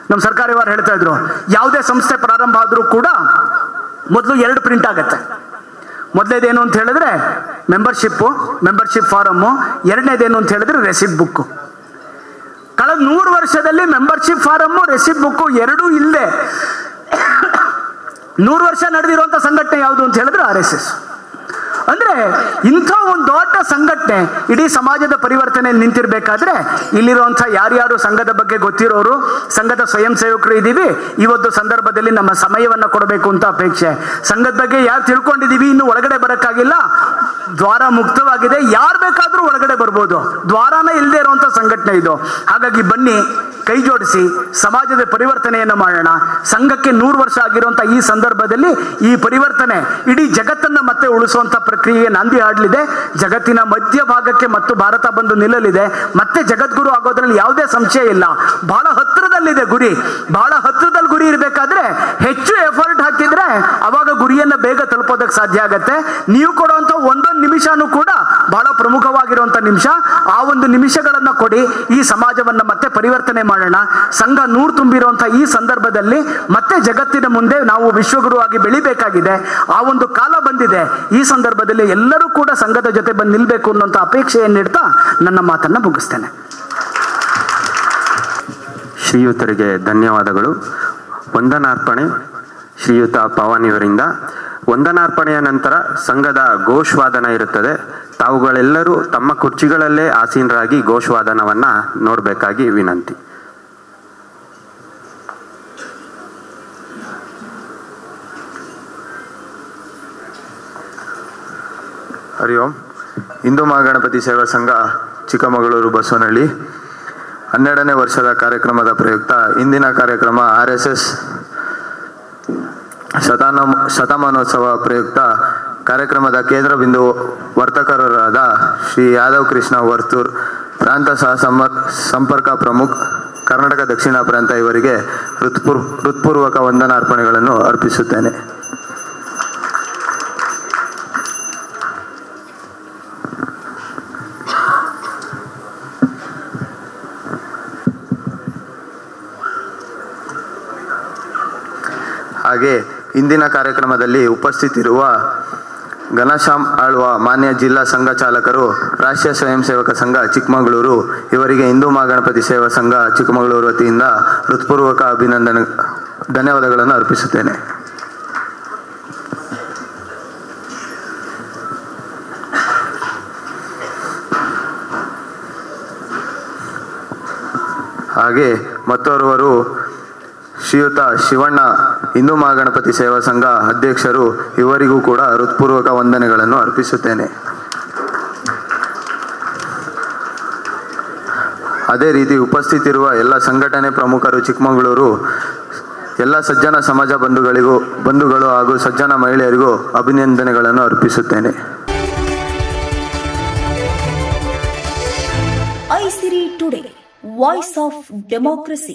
ನಮ್ಮ ಸರ್ಕಾರಿವಾರು ಹೇಳ್ತಾ ಇದ್ರು, ಯಾವುದೇ ಸಂಸ್ಥೆ ಪ್ರಾರಂಭ ಆದ್ರೂ ಕೂಡ ಮೊದಲು 2 ಪ್ರಿಂಟ್ ಆಗತ್ತೆ. ಮೊದಲೇದೇನು ಅಂತ ಹೇಳಿದ್ರೆ ಮೆಂಬರ್ಶಿಪ್ ಫಾರಮ್, ಎರಡನೇದೇನು ಅಂತ ಹೇಳಿದ್ರೆ ರೆಸಿಪ್ಟ್ ಬುಕ್. ಕಳೆದ 100 ವರ್ಷದಲ್ಲಿ ಮೆಂಬರ್ಶಿಪ್ ಫಾರಮ್, ರೆಸಿಪ್ಟ್ ಬುಕ್ ಎರಡೂ ಇಲ್ಲದೆ 100 ವರ್ಷ ನಡೆದಿರುವಂತ ಸಂಘಟನೆ ಯಾವುದು ಅಂತ ಹೇಳಿದ್ರೆ RSS. ಅಂದ್ರೆ ಇಂಥ ಒಂದು ದೊಡ್ಡ ಸಂಘಟನೆ ಇಡೀ ಸಮಾಜದ ಪರಿವರ್ತನೆಯಲ್ಲಿ ನಿಂತಿರ್ಬೇಕಾದ್ರೆ ಇಲ್ಲಿರುವಂತಹ ಯಾರ್ಯಾರು ಸಂಘದ ಬಗ್ಗೆ ಗೊತ್ತಿರೋರು, ಸಂಘದ ಸ್ವಯಂ ಸೇವಕರು ಇದ್ದೀವಿ, ಈ ಒಂದು ಸಂದರ್ಭದಲ್ಲಿ ನಮ್ಮ ಸಮಯವನ್ನ ಕೊಡಬೇಕು ಅಂತ ಅಪೇಕ್ಷೆ. ಸಂಘದ ಬಗ್ಗೆ ಯಾರು ತಿಳ್ಕೊಂಡಿದೀವಿ, ಇನ್ನು ಒಳಗಡೆ ಬರಕ್ಕಾಗಿಲ್ಲ, ದ್ವಾರ ಮುಕ್ತವಾಗಿದೆ, ಯಾರು ಬೇಕಾದ್ರೂ ಒಳಗಡೆ ಬರ್ಬೋದು. ದ್ವಾರಾನ ಇಲ್ಲದೆ ಇರುವಂತ ಸಂಘಟನೆ ಇದು. ಹಾಗಾಗಿ ಬನ್ನಿ, ಕೈ ಜೋಡಿಸಿ ಸಮಾಜದ ಪರಿವರ್ತನೆಯನ್ನು ಮಾಡೋಣ. ಸಂಘಕ್ಕೆ 100 ವರ್ಷ ಆಗಿರುವಂತಹ ಈ ಸಂದರ್ಭದಲ್ಲಿ ಈ ಪರಿವರ್ತನೆ ಇಡೀ ಜಗತ್ತನ್ನ ಮತ್ತೆ ಉಳಿಸುವಂತ ಪ್ರಕ್ರಿಯೆಗೆ ನಾಂದಿ ಹಾಡಲಿದೆ. ಜಗತ್ತಿನ ಮಧ್ಯಭಾಗಕ್ಕೆ ಮತ್ತು ಭಾರತ ಬಂದು ನಿಲ್ಲಲಿದೆ. ಮತ್ತೆ ಜಗದ್ಗುರು ಆಗೋದ್ರಲ್ಲಿ ಯಾವುದೇ ಸಂಶಯ ಇಲ್ಲ. ಬಹಳ ಹತ್ತಿರದಲ್ಲಿದೆ ಗುರಿ. ಬಹಳ ಹತ್ತಿರದಲ್ಲಿ ಗುರಿ ಇರಬೇಕಾದ್ರೆ ಹೆಚ್ಚು ಎಫರ್ಟ್ ಹಾಕಿದ್ರೆ ಅವಾಗ ಗುರಿಯನ್ನ ಬೇಗ ತಲುಪೋದಕ್ಕೆ ಸಾಧ್ಯ ಆಗತ್ತೆ. ನೀವು ಕೊಡುವಂತ ಒಂದೊಂದು ನಿಮಿಷನೂ ಕೂಡ ಬಹಳ ಪ್ರಮುಖವಾಗಿರುವಂತ ನಿಮಿಷ. ಆ ಒಂದು ನಿಮಿಷಗಳನ್ನ ಕೊಡಿ, ಈ ಸಮಾಜವನ್ನ ಮತ್ತೆ ಪರಿವರ್ತನೆ ಮಾಡೋಣ. ಸಂಘ 100 ತುಂಬಿರುವಂತಹ ಈ ಸಂದರ್ಭದಲ್ಲಿ ಮತ್ತೆ ಜಗತ್ತಿನ ಮುಂದೆ ನಾವು ವಿಶ್ವಗುರು ಆಗಿ ಬೆಳಿಬೇಕಾಗಿದೆ. ಆ ಒಂದು ಕಾಲ ಬಂದಿದೆ. ಈ ಸಂದರ್ಭದಲ್ಲಿ ಎಲ್ಲರೂ ಕೂಡ ಸಂಘದ ಜೊತೆ ಬಂದು ನಿಲ್ಬೇಕು ಅನ್ನುವಂಥ ಅಪೇಕ್ಷೆಯನ್ನಿಡ್ತಾ ನನ್ನ ಮಾತನ್ನ ಮುಗಿಸ್ತೇನೆ. ಶ್ರೀಯುತರಿಗೆ ಧನ್ಯವಾದಗಳು. ವಂದನಾರ್ಪಣೆ ಶ್ರೀಯುತ ಪವನ್ ಇವರಿಂದ. ವಂದನಾರ್ಪಣೆಯ ನಂತರ ಸಂಘದ ಘೋಷವಾದನ ಇರುತ್ತದೆ. ತಾವುಗಳೆಲ್ಲರೂ ತಮ್ಮ ಕುರ್ಚಿಗಳಲ್ಲೇ ಆಸೀನರಾಗಿ ಘೋಷವಾದನವನ್ನ ನೋಡಬೇಕಾಗಿ ವಿನಂತಿ. ಹರಿ ಓಂ. ಹಿಂದೂ ಮಹಾಗಣಪತಿ ಸೇವಾ ಸಂಘ ಚಿಕ್ಕಮಗಳೂರು ಬಸವನಹಳ್ಳಿ 12ನೇ ವರ್ಷದ ಕಾರ್ಯಕ್ರಮದ ಪ್ರಯುಕ್ತ ಇಂದಿನ ಕಾರ್ಯಕ್ರಮ RSS ಶತಮಾನೋತ್ಸವ ಪ್ರಯುಕ್ತ ಕಾರ್ಯಕ್ರಮದ ಕೇಂದ್ರ ಬಿಂದು ವರ್ತಕರಾದ ಶ್ರೀ ಯಾದವ್ ಕೃಷ್ಣ ವರ್ತೂರ್, ಪ್ರಾಂತ ಸಹ ಸಂಪರ್ಕ ಪ್ರಮುಖ್, ಕರ್ನಾಟಕ ದಕ್ಷಿಣ ಪ್ರಾಂತ ಇವರಿಗೆ ಹೃತ್ಪೂರ್ವಕ ವಂದನಾರ್ಪಣೆಗಳನ್ನು ಅರ್ಪಿಸುತ್ತೇನೆ. ಹಾಗೆ ಇಂದಿನ ಕಾರ್ಯಕ್ರಮದಲ್ಲಿ ಉಪಸ್ಥಿತಿರುವ ಘನಶ್ಯಾಮ್ ಆಳ್ವ ಮಾನ್ಯ ಜಿಲ್ಲಾ ಸಂಘ ಚಾಲಕರು, ರಾಷ್ಟ್ರೀಯ ಸ್ವಯಂ ಸೇವಕ ಸಂಘ ಚಿಕ್ಕಮಗಳೂರು ಇವರಿಗೆ ಹಿಂದೂ ಮಹಾಗಣಪತಿ ಸೇವಾ ಸಂಘ ಚಿಕ್ಕಮಗಳೂರು ವತಿಯಿಂದ ಹೃತ್ಪೂರ್ವಕ ಧನ್ಯವಾದಗಳನ್ನು ಅರ್ಪಿಸುತ್ತೇನೆ. ಹಾಗೆ ಮತ್ತೋರ್ವರು ಶ್ರೀಯುತ ಶಿವಣ್ಣ, ಹಿಂದೂ ಮಹಾಗಣಪತಿ ಸೇವಾ ಸಂಘ ಅಧ್ಯಕ್ಷರು, ಇವರಿಗೂ ಕೂಡ ಹೃತ್ಪೂರ್ವಕ ವಂದನೆಗಳನ್ನು ಅರ್ಪಿಸುತ್ತೇನೆ. ಅದೇ ರೀತಿ ಉಪಸ್ಥಿತಿರುವ ಎಲ್ಲ ಸಂಘಟನೆ ಪ್ರಮುಖರು, ಚಿಕ್ಕಮಗಳೂರು ಎಲ್ಲ ಸಜ್ಜನ ಸಮಾಜ ಬಂಧುಗಳು ಹಾಗೂ ಸಜ್ಜನ ಮಹಿಳೆಯರಿಗೂ ಅಭಿನಂದನೆಗಳನ್ನು ಅರ್ಪಿಸುತ್ತೇನೆ. ಐಸಿರಿ ಟುಡೇ, ವಾಯ್ಸ್ ಆಫ್ ಡೆಮೋಕ್ರಸಿ.